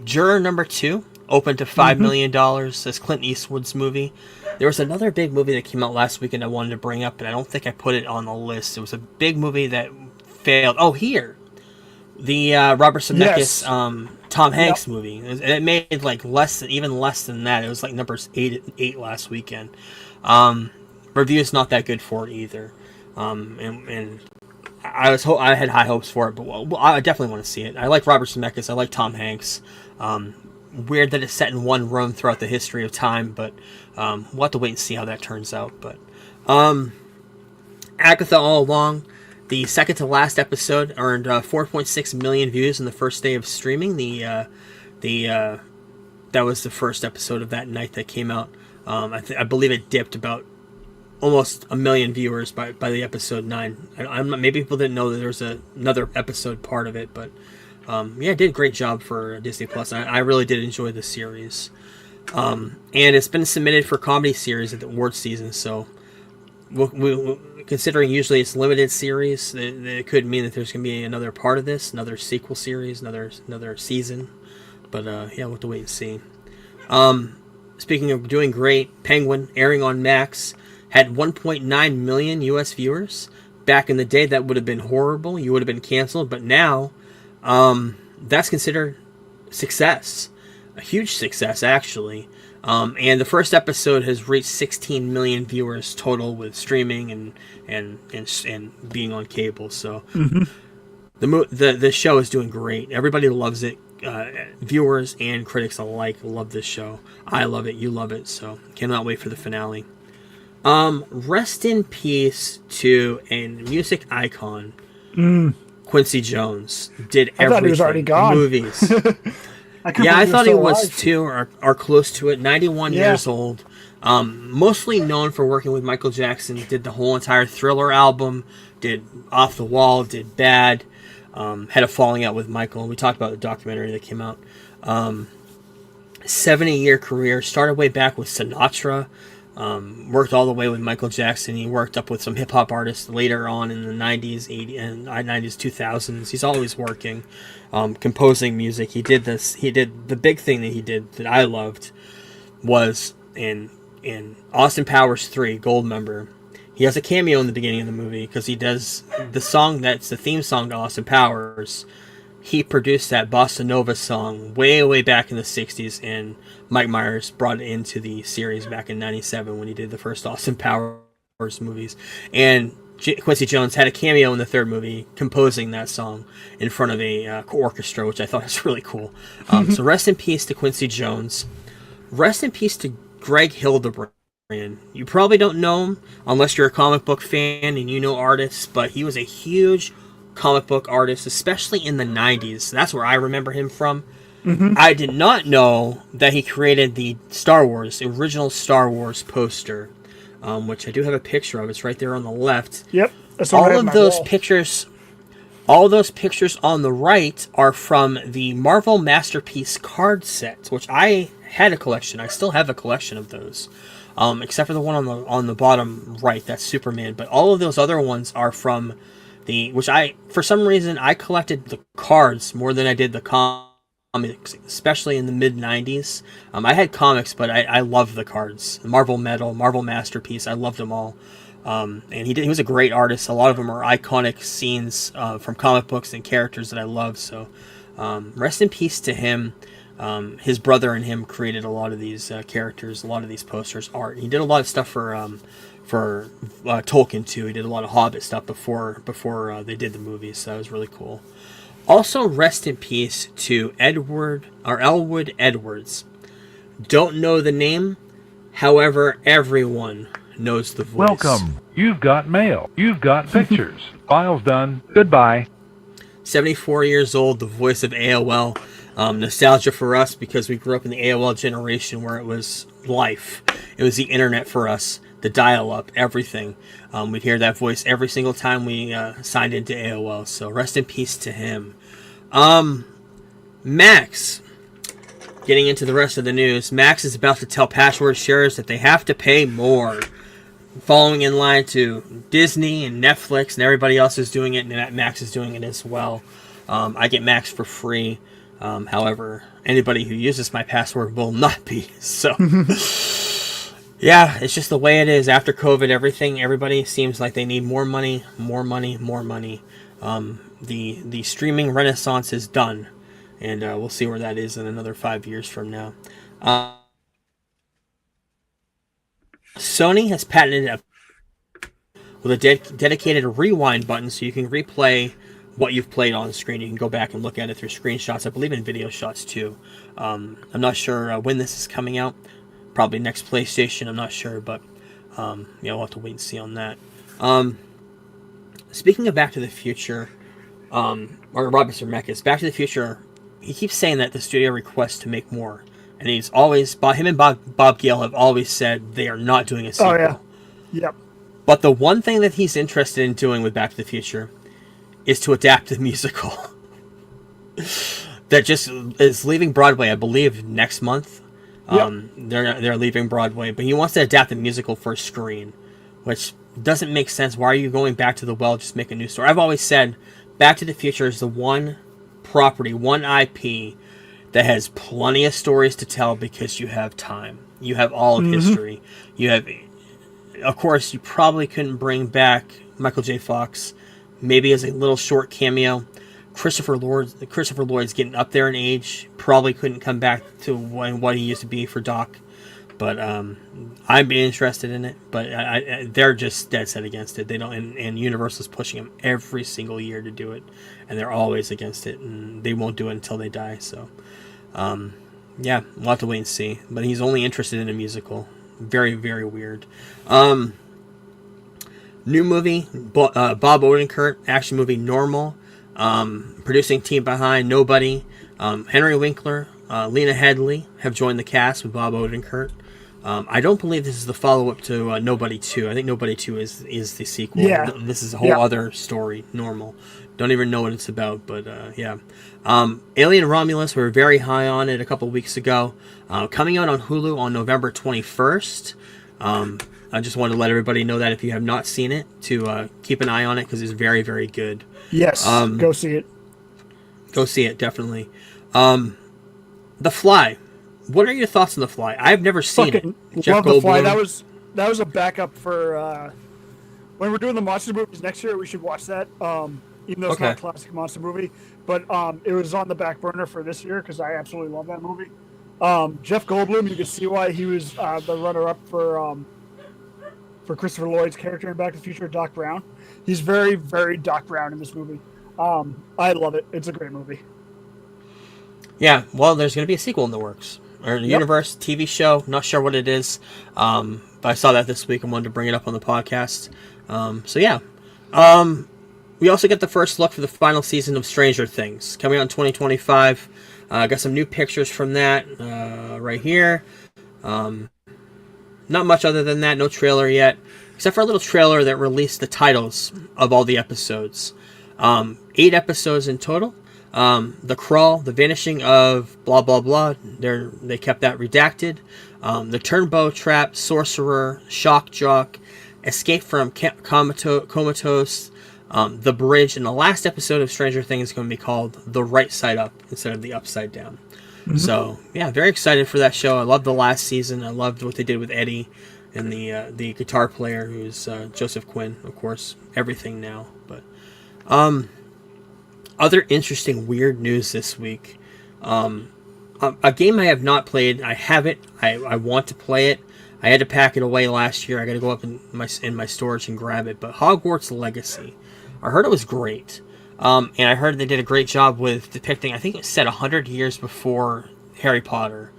Juror number 2 opened to $5 million. That's Clint Eastwood's movie. There was another big movie that came out last weekend I wanted to bring up, but I don't think I put it on the list. It was a big movie that failed. Oh, here. The Robert Zemeckis, Yes. Tom Hanks movie. It made even less than that. It was like numbers 8 last weekend. Reviews not that good for it either. And I had high hopes for it, but I definitely want to see it. I like Robert Zemeckis. I like Tom Hanks. Weird that it's set in one room throughout the history of time, but we'll have to wait and see how that turns out. But Agatha All Along, the second to last episode, earned 4.6 million views in the first day of streaming. That was the first episode of that night that came out. I believe it dipped about almost 1 million viewers by the episode 9. Maybe people didn't know that there was another episode part of it, but yeah, it did a great job for Disney Plus. I really did enjoy the series. And it's been submitted for comedy series at the award season, so considering usually it's limited series, it could mean that there's going to be another part of this, another sequel series, another season. But yeah, we'll have to wait and see. Speaking of doing great, Penguin, airing on Max, had 1.9 million US viewers. Back in the day, that would have been horrible. You would have been canceled. But now, that's considered success. A huge success, actually. And the first episode has reached 16 million viewers total with streaming and being on cable. So the show is doing great. Everybody loves it. Viewers and critics alike love this show. I love it. You love it. So cannot wait for the finale. Rest in peace to a music icon. Quincy Jones did everything. I thought he was already gone. Movies. Yeah, I thought he was too, or close to it. 91 years old. Mostly known for working with Michael Jackson. He did the whole entire Thriller album. Did Off the Wall. Did Bad. Had a falling out with Michael. We talked about the documentary that came out. 70-year career. Started way back with Sinatra. Worked all the way with Michael Jackson. He worked up with some hip-hop artists later on in the 90s, 80s, and 90s, 2000s. He's always working, composing music. He did the big thing that he did that I loved was in Austin Powers 3, Goldmember. He has a cameo in the beginning of the movie because he does the song that's the theme song to Austin Powers. He produced that Bossa Nova song way back in the 60s, and Mike Myers brought it into the series back in 97 when he did the first Austin Powers movies. And Quincy Jones had a cameo in the third movie composing that song in front of a orchestra, which I thought was really cool. So rest in peace to Quincy Jones. Rest in peace to Greg Hildebrand. You probably don't know him unless you're a comic book fan and you know artists, but he was a huge comic book artist, especially in the 90s. That's where I remember him from. I did not know that he created the original Star Wars poster, which I do have a picture of. It's right there on the left. Yep. That's All of those pictures on the right are from the Marvel Masterpiece card set, which I had a collection. I still have a collection of those, except for the one on the bottom right. That's Superman. But all of those other ones are from for some reason, I collected the cards more than I did the comics, especially in the mid-90s. I had comics, but I loved the cards. Marvel Metal, Marvel Masterpiece, I loved them all. And he was a great artist. A lot of them are iconic scenes from comic books and characters that I love. So rest in peace to him. His brother and him created a lot of these characters, a lot of these posters, art. He did a lot of stuff for Tolkien too. He did a lot of Hobbit stuff before they did the movies, so that was really cool. Also, rest in peace to Elwood Edwards. Don't know the name, however, everyone knows the voice. Welcome. You've got mail. You've got pictures. File's done. Goodbye. 74 years old, the voice of AOL. Nostalgia for us because we grew up in the AOL generation where it was life. It was the internet for us. The dial-up, everything. We'd hear that voice every single time we signed into AOL. So rest in peace to him. Max. Getting into the rest of the news. Max is about to tell password sharers that they have to pay more. Following in line to Disney and Netflix and everybody else is doing it, and Max is doing it as well. I get Max for free. However, anybody who uses my password will not be. So... yeah, it's just the way it is. After COVID, everybody seems like they need more money. The streaming renaissance is done, and we'll see where that is in another 5 years from now. Sony has patented with a dedicated rewind button, so you can replay what you've played on screen. You can go back and look at it through screenshots. I believe in video shots too. I'm not sure when this is coming out. Probably next PlayStation, I'm not sure, but we'll have to wait and see on that. Speaking of Back to the Future, or Robert Zemeckis, Back to the Future, he keeps saying that the studio requests to make more, and he's always, him and Bob Gale have always said they are not doing a sequel. Oh yeah, yep. But the one thing that he's interested in doing with Back to the Future is to adapt the musical that just is leaving Broadway, I believe, next month. Yep. They're leaving Broadway, but he wants to adapt the musical for a screen, which doesn't make sense. Why are you going back to the well? Just make a new story. I've always said Back to the Future is the one property, one IP that has plenty of stories to tell because you have time. You have all of history. You have, of course, you probably couldn't bring back Michael J. Fox, maybe as a little short cameo. Christopher Lloyd's getting up there in age. Probably couldn't come back to what he used to be for Doc. But I'd be interested in it. But they're just dead set against it. They don't, and Universal's pushing them every single year to do it, and they're always against it, and they won't do it until they die. So, we'll have to wait and see. But he's only interested in a musical. Very, very weird. New movie, Bob Odenkirk, action movie Normal. Producing team behind Nobody, Henry Winkler, Lena Headey have joined the cast with Bob Odenkirk. I don't believe this is the follow-up to Nobody 2. I think Nobody 2 is the sequel. Yeah. This is a whole other story, Normal. Don't even know what it's about, but yeah. Alien Romulus, we were very high on it a couple weeks ago. Coming out on Hulu on November 21st. I just wanted to let everybody know that if you have not seen it, to keep an eye on it because it's very, very good. Yes, go see it. Go see it, definitely. The Fly. What are your thoughts on The Fly? I've never seen it. Jeff Love The Fly. That was a backup for when we're doing the monster movies next year. We should watch that. Even though it's not a classic monster movie, but it was on the back burner for this year because I absolutely love that movie. Jeff Goldblum, you can see why he was the runner-up for Christopher Lloyd's character in Back to the Future, Doc Brown. He's very, very Doc Brown in this movie. I love it. It's a great movie. Yeah, well, there's going to be a sequel in the works. Or Universe TV show. Not sure what it is. But I saw that this week and wanted to bring it up on the podcast. So, yeah. We also get the first look for the final season of Stranger Things. Coming out in 2025. I got some new pictures from that right here. Not much other than that. No trailer yet, except for a little trailer that released the titles of all the episodes. 8 episodes in total. The Crawl, The Vanishing of blah blah blah. They kept that redacted. The Turnbow Trap, Sorcerer, Shock Jock, Escape from Comatose, The Bridge, and the last episode of Stranger Things is going to be called The Right Side Up instead of The Upside Down. Mm-hmm. So yeah, very excited for that show. I loved the last season. I loved what they did with Eddie and the guitar player, who's Joseph Quinn, of course. Everything now, but other interesting weird news this week. A game I have not played. I have it. I want to play it. I had to pack it away last year. I got to go up in my storage and grab it. But Hogwarts Legacy, I heard it was great. And I heard they did a great job with depicting, I think it was set 100 years before Harry Potter.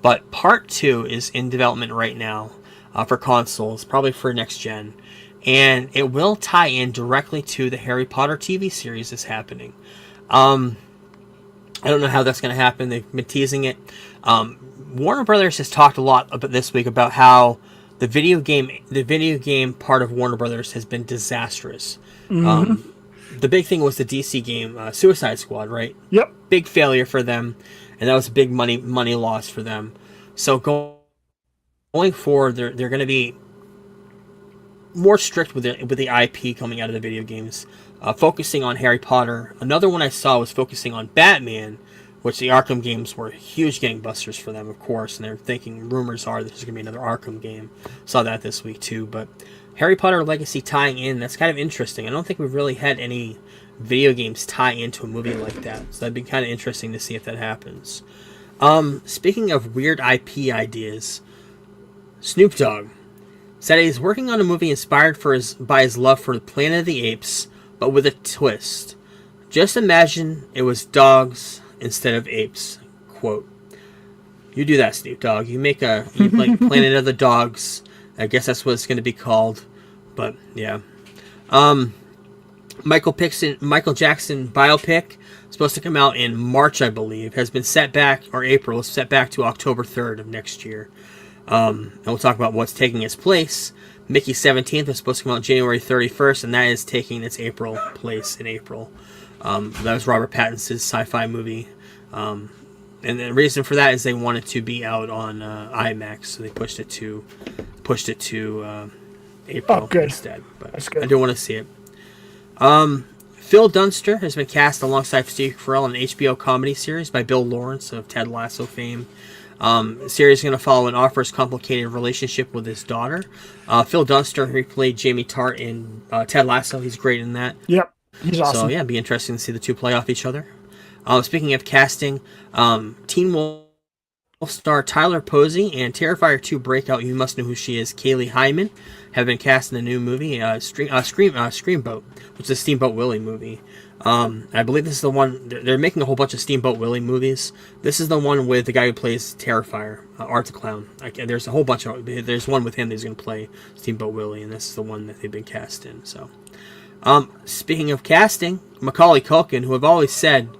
But Part 2 is in development right now for consoles, probably for next gen. And it will tie in directly to the Harry Potter TV series that's happening. I don't know how that's going to happen. They've been teasing it. Warner Brothers has talked a lot about this week about how the video game part of Warner Brothers has been disastrous. Mm-hmm. The big thing was the DC game, Suicide Squad, right? Yep. Big failure for them, and that was a big money loss for them. So going forward, they're going to be more strict with the IP coming out of the video games, focusing on Harry Potter. Another one I saw was focusing on Batman, which the Arkham games were huge gangbusters for them, of course, and they're thinking, rumors are there's going to be another Arkham game. Saw that this week too, but Harry Potter Legacy tying in, that's kind of interesting. I don't think we've really had any video games tie into a movie like that, so that'd be kind of interesting to see if that happens. Speaking of weird IP ideas, Snoop Dogg said he's working on a movie inspired by his love for Planet of the Apes, but with a twist. Just imagine it was dogs instead of apes. Quote. You do that, Snoop Dogg. You make like Planet of the Dogs. I guess that's what it's going to be called. But yeah. Michael Jackson biopic, supposed to come out in March, I believe, has been set back, or April, set back to October 3rd of next year. And we'll talk about what's taking its place. Mickey 17th is supposed to come out January 31st, and that is taking its April place in April. That was Robert Pattinson's sci-fi movie. And the reason for that is they wanted to be out on IMAX, so they pushed it to April instead. But I do want to see it. Phil Dunster has been cast alongside Steve Carell in an HBO comedy series by Bill Lawrence of Ted Lasso fame. The series is going to follow an Offer's complicated relationship with his daughter. Phil Dunster, who played Jamie Tart in Ted Lasso, he's great in that. Yep, he's awesome. So yeah, it'd be interesting to see the two play off each other. Speaking of casting, Teen Wolf star Tyler Posey and Terrifier 2 breakout You Must Know Who She Is Kaylee Hyman have been cast in the new movie Screamboat, which is a Steamboat Willie movie. I believe this is the one. They're making a whole bunch of Steamboat Willie movies. This is the one with the guy who plays Terrifier, Art the Clown. There's a whole bunch of. There's one with him that's going to play Steamboat Willie, and this is the one that they've been cast in. So, speaking of casting, Macaulay Culkin, who I've always said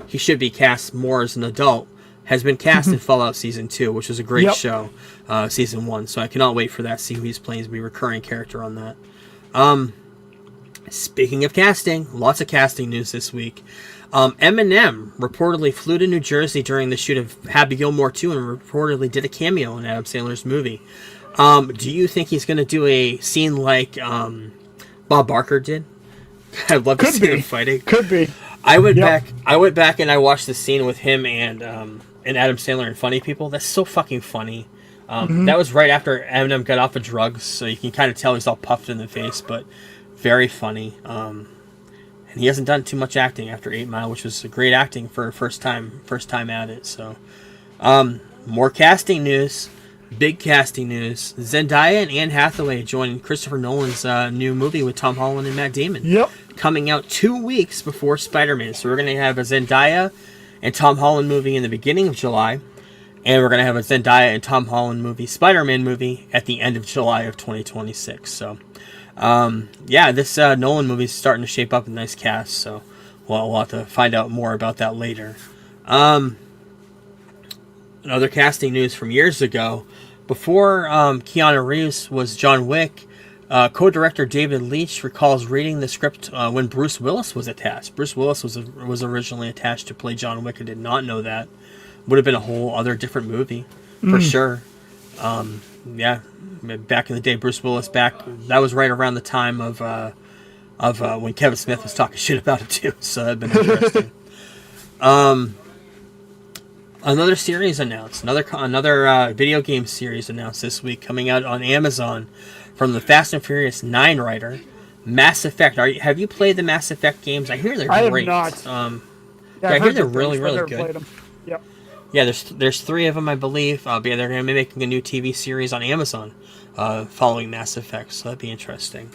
he should be cast more as an adult, has been cast in Fallout Season 2, which was a great show, Season 1. So I cannot wait for that, see who he's playing to be a recurring character on that. Speaking of casting, lots of casting news this week. Eminem reportedly flew to New Jersey during the shoot of Happy Gilmore 2 and reportedly did a cameo in Adam Sandler's movie. Do you think he's going to do a scene like Bob Barker did? I'd love to see him fighting. Could be. I went back and I watched the scene with him and Adam Sandler and Funny People. That's so fucking funny. That was right after Eminem got off of drugs, so you can kind of tell he's all puffed in the face, but very funny. And he hasn't done too much acting after 8 Mile, which was a great acting for first time at it. So, more casting news. Big casting news. Zendaya and Anne Hathaway joined Christopher Nolan's new movie with Tom Holland and Matt Damon. Yep. Coming out 2 weeks before Spider-Man. So we're going to have a Zendaya and Tom Holland movie in the beginning of July. And we're going to have a Zendaya and Tom Holland movie, Spider-Man movie, at the end of July of 2026. So, this Nolan movie is starting to shape up a nice cast. So we'll have to find out more about that later. Another casting news from years ago. Before Keanu Reeves was John Wick, co-director David Leitch recalls reading the script when Bruce Willis was attached. Bruce Willis was originally attached to play John Wick. I did not know that. Would have been a whole other different movie, for sure. Yeah, back in the day, Bruce Willis that was right around the time of when Kevin Smith was talking shit about it too. So that'd been interesting. Another series announced, another video game series announced this week, coming out on Amazon from the Fast and Furious 9 writer, Mass Effect. Have you played the Mass Effect games? I hear they're great. I have not. I hear they're really, really good. Yep. Yeah, there's 3 of them, I believe. But yeah, they're going to be making a new TV series on Amazon following Mass Effect, so that'd be interesting.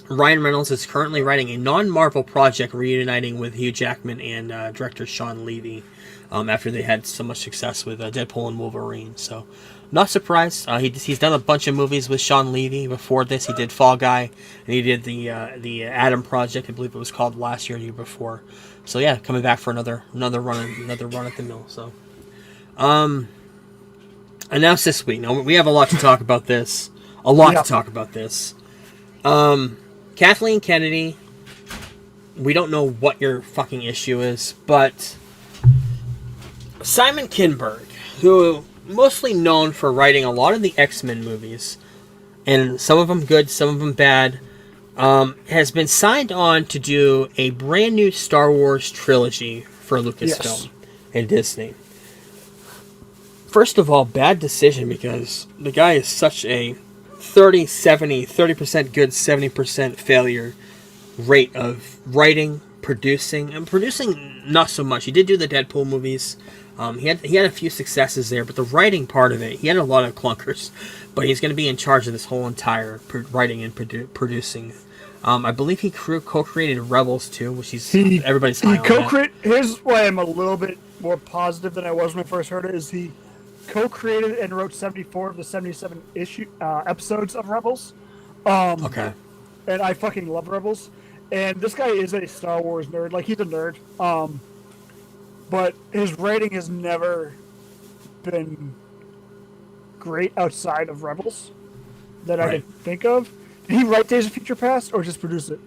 Ryan Reynolds is currently writing a non-Marvel project reuniting with Hugh Jackman and director Sean Levy after they had so much success with Deadpool and Wolverine. So, not surprised. He's done a bunch of movies with Sean Levy. Before this, he did Fall Guy, and he did the Adam Project, I believe it was called, last year or the year before. So yeah, coming back for another run at the mill. So, announced this week. Now we have a lot to talk about this. Kathleen Kennedy, we don't know what your fucking issue is, but Simon Kinberg, who mostly known for writing a lot of the X-Men movies, and some of them good, some of them bad, has been signed on to do a brand new Star Wars trilogy for Lucasfilm and Disney. First of all, bad decision, because the guy is such a 30% good, 70% failure rate of writing, producing, and producing not so much. He did do the Deadpool movies. He had a few successes there, but the writing part of it, he had a lot of clunkers. But he's going to be in charge of this whole entire writing and producing. I believe he co-created Rebels too, which everybody's high on that. Here's why I'm a little bit more positive than I was when I first heard it. Is he co-created and wrote 74 of the 77 episodes of Rebels. Okay. And I fucking love Rebels. And this guy is a Star Wars nerd. Like, he's a nerd. But his writing has never been great outside of Rebels that I can think of. Did he write Days of Future Past or just produce it?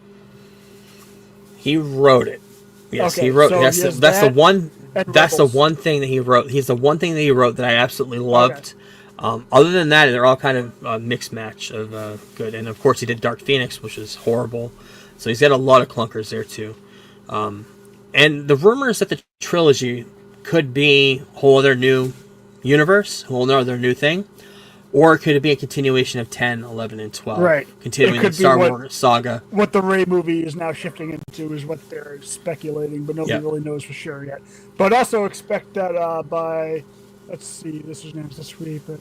He wrote it. Yes, okay, he wrote. So that's the one. That's Rebels. the one thing that he wrote. He's the one thing that he wrote that I absolutely loved. Okay. Other than that, they're all kind of a mixed match of good. And of course, he did Dark Phoenix, which is horrible. So he's got a lot of clunkers there too. And the rumors that the trilogy could be a whole other new universe, a whole other new thing, or could it be a continuation of 10, 11, and 12? Right. Continuing the Star Wars saga. What the Rey movie is now shifting into is what they're speculating, but nobody really knows for sure yet. But also expect that by, let's see, this was named this week, but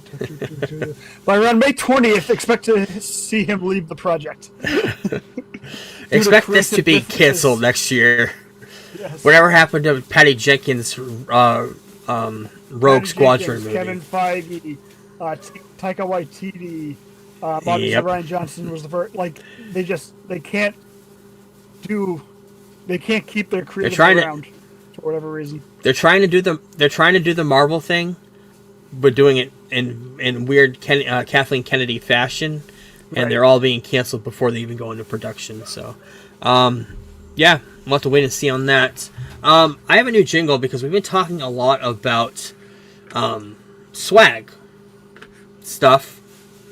by around May 20th, expect to see him leave the project. Expect this to be canceled next year. Yes. Whatever happened to Patty Jenkins' Rogue Squadron movie? Kevin Feige, Taika Waititi, obviously Ryan Johnson was the first. Like, they can't keep their creative around for whatever reason. They're trying to do the Marvel thing, but doing it in weird Kathleen Kennedy fashion, and they're all being canceled before they even go into production. So, yeah, we'll have to wait and see on that. I have a new jingle because we've been talking a lot about swag stuff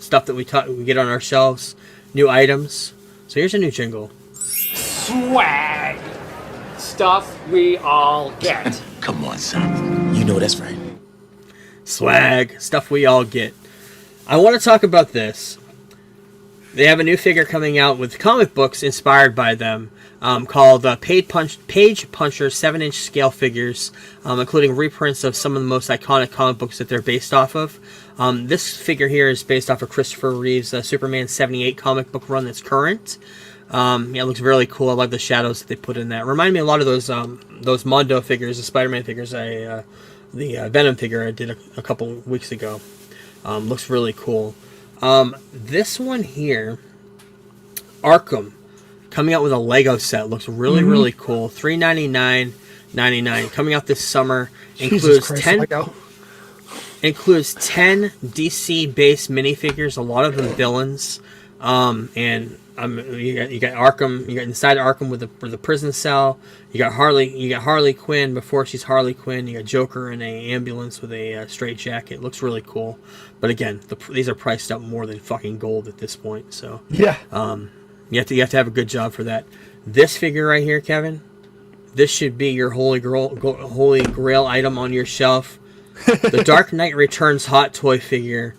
that we get on our shelves, new items. So here's a new jingle. Swag. Stuff we all get. Come on, son. You know that's right. Swag. Stuff we all get. I want to talk about this. They have a new figure coming out with comic books inspired by them, called Page Puncher 7-inch scale figures, including reprints of some of the most iconic comic books that they're based off of. This figure here is based off of Christopher Reeve's Superman 78 comic book run that's current. It looks really cool. I love the shadows that they put in that. Remind me a lot of those Mondo figures, the Spider-Man figures, the Venom figure I did a couple weeks ago. Looks really cool. This one here, Arkham, coming out with a Lego set, looks really, really cool. $3.99. $99. Coming out this summer. Jesus Christ, Lego. Includes 10 DC-based minifigures, a lot of them villains. You got Arkham. You got inside Arkham with the prison cell. You got Harley Quinn before she's Harley Quinn. You got Joker in a ambulance with a straight jacket. Looks really cool. But again, these are priced up more than fucking gold at this point. So yeah, you have to have a good job for that. This figure right here, Kevin. This should be your holy grail item on your shelf. The Dark Knight Returns hot toy figure.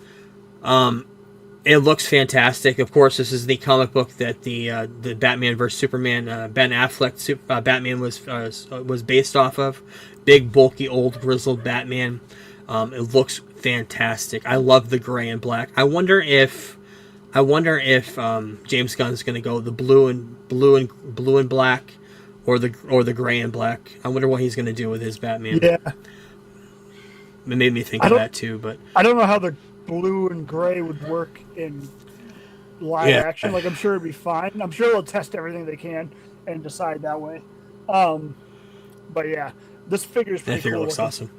It looks fantastic. Of course, this is the comic book that the Batman vs Superman Ben Affleck Batman was based off of. Big, bulky, old, grizzled Batman. It looks fantastic. I love the gray and black. I wonder if James Gunn's going to go the blue and black, or the gray and black. I wonder what he's going to do with his Batman. Yeah. It made me think of that too, but I don't know how the blue and gray would work in live action. Like, I'm sure it'd be fine. I'm sure they'll test everything they can and decide that way. But yeah, this figure's pretty that figure cool looks looking. awesome.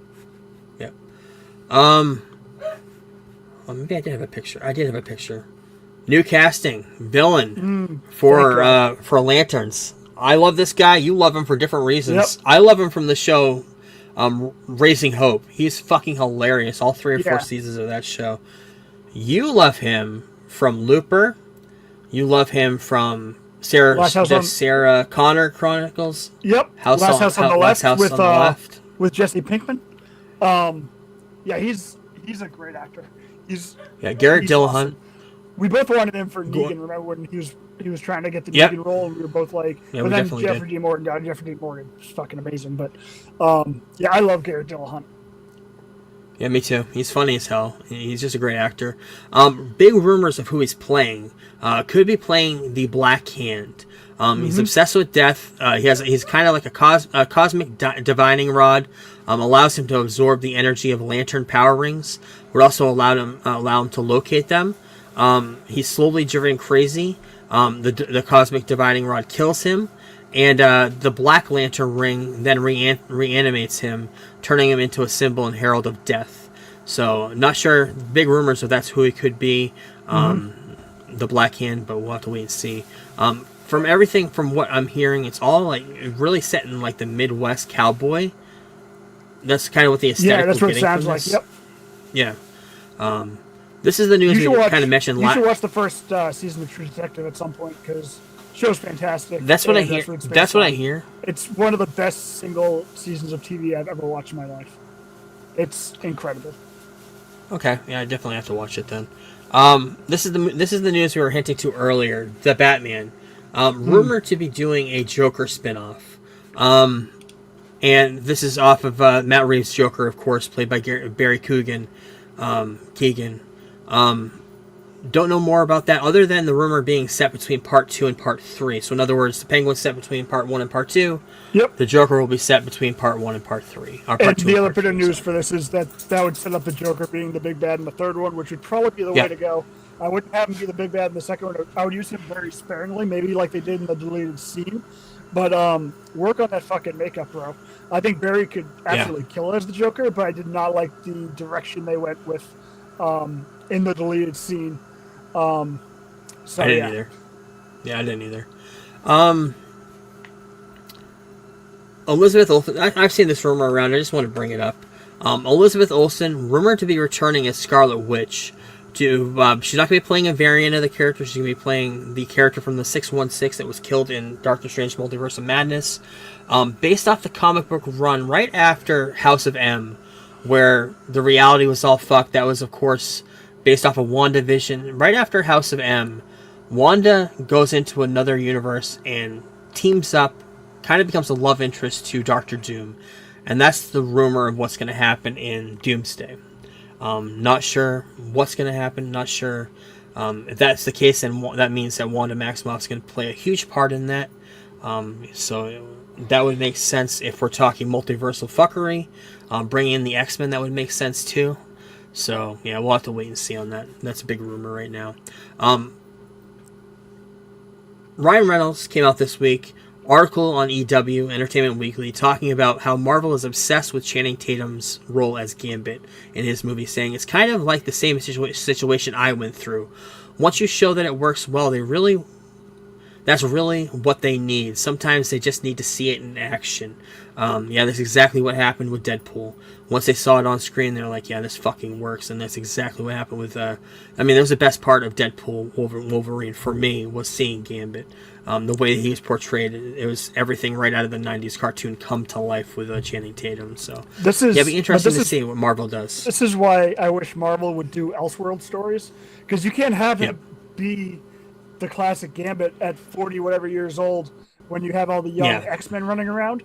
Yeah. Well, maybe I did have a picture. New casting, villain for Lanterns. I love this guy. You love him for different reasons. Yep. I love him from the show Raising Hope. He's fucking hilarious. All 3 or 4 seasons of that show. You love him from Looper. You love him from Sarah Connor Chronicles. Yep. Last House on the Left with Jesse Pinkman. Yeah, he's a great actor. Garrett Dillahunt. Awesome. We both wanted him for Negan. Remember when he was trying to get the Negan role, and we were both like, but then Jeffrey Dean Morgan got it. Jeffrey Dean Morgan was fucking amazing. But I love Garrett Dillahunt. Yeah, me too. He's funny as hell. He's just a great actor. Big rumors of who he's playing. Could be playing the Black Hand. He's obsessed with death. He's kind of like a cosmic divining rod. Allows him to absorb the energy of lantern power rings. Would also allow him to locate them. He's slowly driven crazy. The cosmic dividing rod kills him, and the Black Lantern ring then reanimates him, turning him into a symbol and herald of death. So, not sure. Big rumors of that's who he could be, the Black Hand, but we'll have to wait and see. From what I'm hearing, it's all like really set in like the Midwest cowboy. That's kind of what the aesthetic. Yeah, that's what it sounds like. Yep. Yeah. This is the news we kind of mentioned. You should watch the first season of True Detective at some point, because the show's fantastic. That's what I hear. That's what I hear. It's one of the best single seasons of TV I've ever watched in my life. It's incredible. Okay, yeah, I definitely have to watch it then. This is the news we were hinting to earlier. The Batman, rumored to be doing a Joker spinoff. And this is off of Matt Reeves' Joker, of course, played by Barry Keoghan. Don't know more about that other than the rumor being set between part 2 and part 3. So in other words, the Penguin's set between part 1 and part 2. Yep. The Joker will be set between part 1 and part 3. And the other bit of news for this is that would set up the Joker being the big bad in the third one, which would probably be the way to go. I wouldn't have him be the big bad in the second one. I would use him very sparingly, maybe like they did in the deleted scene. But work on that fucking makeup, bro. I think Barry could absolutely kill it as the Joker, but I did not like the direction they went with in the deleted scene. I didn't either. Yeah, I didn't either. Elizabeth Olsen, I've seen this rumor around. I just want to bring it up. Elizabeth Olsen, rumored to be returning as Scarlet Witch. She's not going to be playing a variant of the character. She's going to be playing the character from the 616 that was killed in Doctor Strange Multiverse of Madness. Based off the comic book run right after House of M, where the reality was all fucked. That was, of course, based off of WandaVision. Right after House of M, Wanda goes into another universe and teams up, kind of becomes a love interest to Doctor Doom. And that's the rumor of what's going to happen in Doomsday. Not sure what's going to happen. Not sure if that's the case, then that means that Wanda Maximoff's going to play a huge part in that. So that would make sense if we're talking multiversal fuckery. Bringing in the X-Men, that would make sense too. So yeah, we'll have to wait and see on that. That's a big rumor right now. Ryan Reynolds came out this week article on EW, Entertainment Weekly, talking about how Marvel is obsessed with Channing Tatum's role as Gambit in his movie, saying it's kind of like the same situation I went through. Once you show that it works well, that's really what they need. Sometimes they just need to see it in action. That's exactly what happened with Deadpool. Once they saw it on screen, they're like, yeah, this fucking works. And that's exactly what happened with, that was the best part of Deadpool Wolverine for me, was seeing Gambit. The way that he was portrayed, it was everything right out of the 90s cartoon come to life with Channing Tatum. So it'd be interesting to see what Marvel does. This is why I wish Marvel would do Elseworld stories, because you can't have it be the classic Gambit at 40 whatever years old when you have all the young X-Men running around.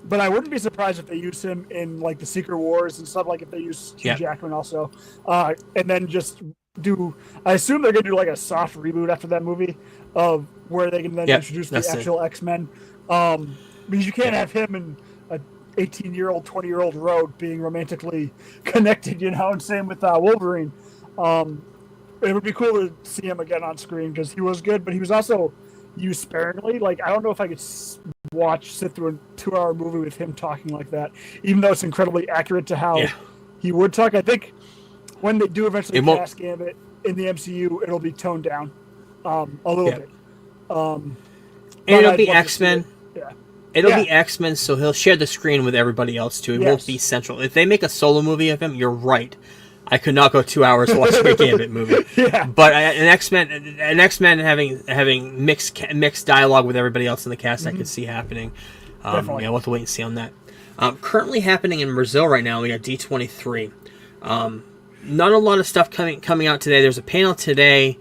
But I wouldn't be surprised if they use him in like the Secret Wars and stuff, like if they use Hugh Jackman also, and then just do. I assume they're gonna do like a soft reboot after that movie of where they can then introduce the actual X-Men. Because you can't have him and a 18-year-old, 20-year-old Rogue being romantically connected, and same with Wolverine. It would be cool to see him again on screen because he was good, but he was also used sparingly. Like, I don't know if I could sit through a 2-hour movie with him talking like that, even though it's incredibly accurate to how he would talk. I think when they do eventually cast Gambit in the MCU, it'll be toned down a little bit. And it'll be X-Men. It'll be X-Men, so he'll share the screen with everybody else too. It won't be central. If they make a solo movie of him, you're right. I could not go 2 hours watching a Gambit movie. But an X-Men having mixed dialogue with everybody else in the cast, I could see happening. We'll have to wait and see on that. Currently happening in Brazil right now, we got D23. Not a lot of stuff coming out today. There's a panel today,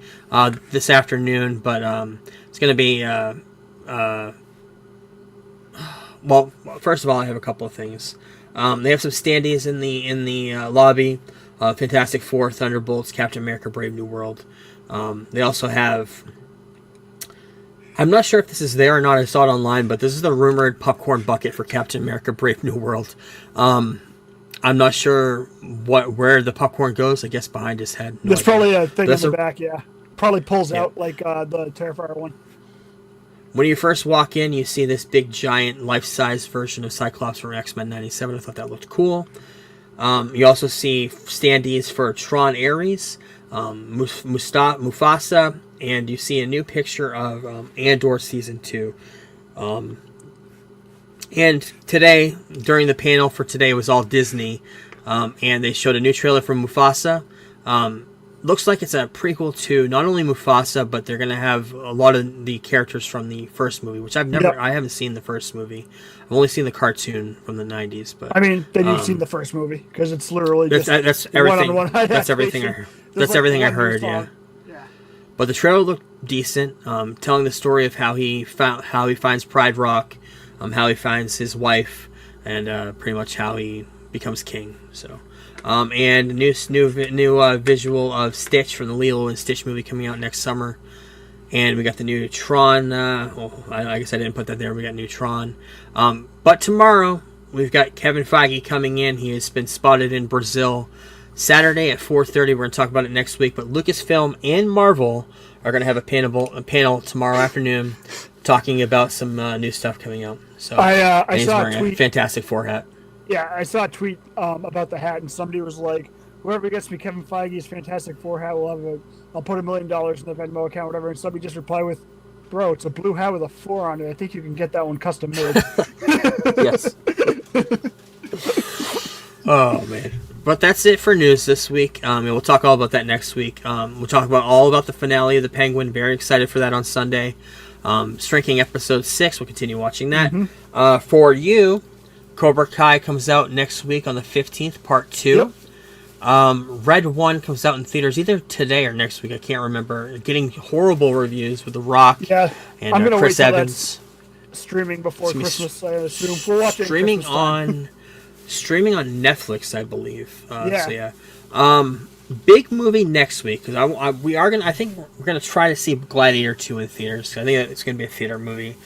this afternoon, but it's going to be. Well, first of all, I have a couple of things. They have some standees in the lobby. Fantastic Four, Thunderbolts, Captain America, Brave New World. They also have... I'm not sure if this is there or not. I saw it online, but this is the rumored popcorn bucket for Captain America, Brave New World. I'm not sure where the popcorn goes. I guess behind his head. There's probably a thing in the back, Probably pulls out like the Terrifier one. When you first walk in, you see this big, giant, life-size version of Cyclops from X-Men 97. I thought that looked cool. You also see standees for Tron Ares, Mufasa, and you see a new picture of Andor Season 2. And today, during the panel for today, it was all Disney, and they showed a new trailer for Mufasa. Looks like it's a prequel to not only Mufasa, but they're going to have a lot of the characters from the first movie, which I haven't seen the first movie. I've only seen the cartoon from the 90s. But I mean, then you've seen the first movie because it's literally that's everything. That's everything. That's everything I heard. Yeah. But the trailer looked decent, telling the story of how he finds Pride Rock, how he finds his wife, and pretty much how he becomes king. So. And new visual of Stitch from the Lilo and Stitch movie coming out next summer. And we got the new Tron. I guess I didn't put that there. We got new Tron. But tomorrow, we've got Kevin Feige coming in. He has been spotted in Brazil. Saturday at 4:30. We're going to talk about it next week. But Lucasfilm and Marvel are going to have a panel tomorrow afternoon talking about some new stuff coming out. So I saw a tweet. Fantastic Four hat. Yeah, I saw a tweet about the hat, and somebody was like, "Whoever gets me Kevin Feige's Fantastic Four hat will have I'll put $1 million in the Venmo account, whatever." And somebody just replied with, "Bro, it's a blue hat with a 4 on it. I think you can get that one custom made." Yes. Oh man, but that's it for news this week. And we'll talk all about that next week. We'll talk all about the finale of The Penguin. Very excited for that on Sunday. Shrinking episode 6. We'll continue watching that. Mm-hmm. For you. Cobra Kai comes out next week on the 15th, part 2. Yep. Red 1 comes out in theaters either today or next week. I can't remember. Getting horrible reviews with The Rock and I'm gonna Chris wait Evans. Streaming before Christmas, I assume. We're watching streaming on Netflix, I believe. Big movie next week because I think we're gonna try to see Gladiator 2 in theaters. I think it's gonna be a theater movie.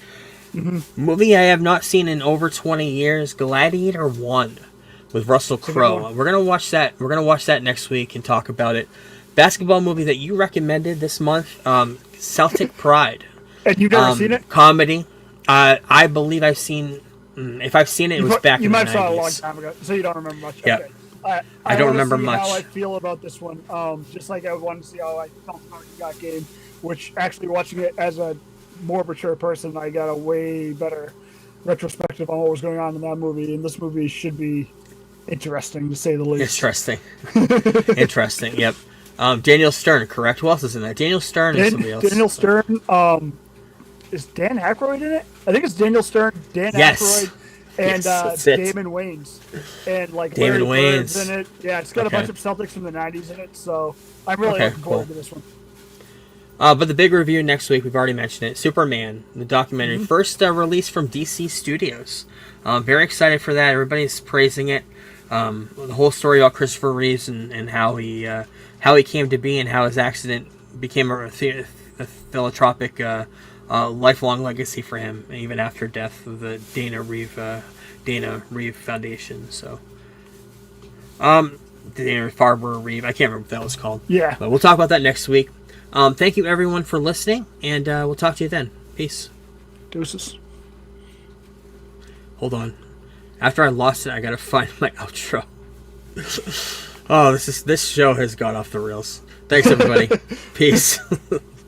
Mm-hmm. Movie I have not seen in over 20 years, Gladiator 1 with Russell Crowe. We're gonna watch that. We're gonna watch that next week and talk about it. Basketball movie that you recommended this month, Celtic Pride. And you've never seen it? Comedy. I believe I've seen. If I've seen it, it was back in the 90s. You might have saw it a long time ago, so you don't remember much. Yeah. Okay. I don't remember see much. How I feel about this one, just like I wanted to see how I felt about Got Game, which actually watching it as a more mature person, I got a way better retrospective on what was going on in that movie, and this movie should be interesting to say the least. Interesting. Yep. Daniel Stern, correct? Who else is in that? Daniel Stern and somebody else. Daniel Stern. Is Dan Aykroyd in it? I think it's Daniel Stern, Aykroyd, and Damon Wayans, and like Damon Larry Wayans Bird's in it. Yeah, it's got a bunch of Celtics from the '90s in it, so I'm really looking forward to this one. But the big review next week, we've already mentioned it. Superman, the documentary, first release from DC Studios. Very excited for that. Everybody's praising it. The whole story about Christopher Reeves and how he came to be and how his accident became a philanthropic lifelong legacy for him, even after death of the Dana Reeve Foundation. So, Dana Farber Reeve, I can't remember what that was called. Yeah, but we'll talk about that next week. Thank you everyone for listening, and we'll talk to you then. Peace. Deuces. Hold on. After I lost it, I gotta find my outro. Oh, this show has gone off the rails. Thanks everybody. Peace.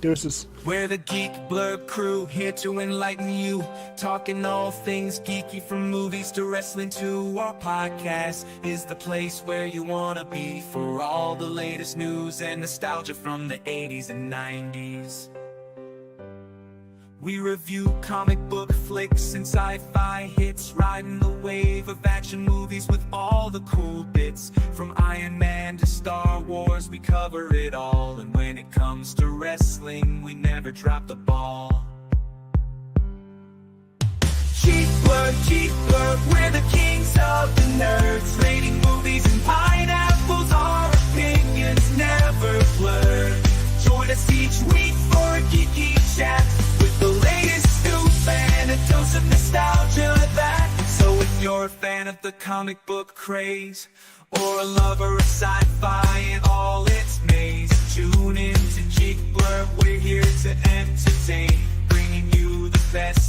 Deuces. We're the Geek Blurb crew, here to enlighten you, talking all things geeky, from movies to wrestling to our podcast is the place where you wanna be for all the latest news and nostalgia from the 80s and 90s. We review comic book flicks and sci-fi hits, riding the wave of action movies with all the cool bits. From Iron Man to Star Wars, we cover it all. And when it comes to wrestling, we never drop the ball. Geek Blurb, we're the kings of the nerds, rating movies and pineapples, our opinions never blurred. Join us each week for a geeky chat with the latest news and a dose of nostalgia that. So if you're a fan of the comic book craze, or a lover of sci-fi and all its maze, tune in to Geek Blurb, we're here to entertain, bringing you the best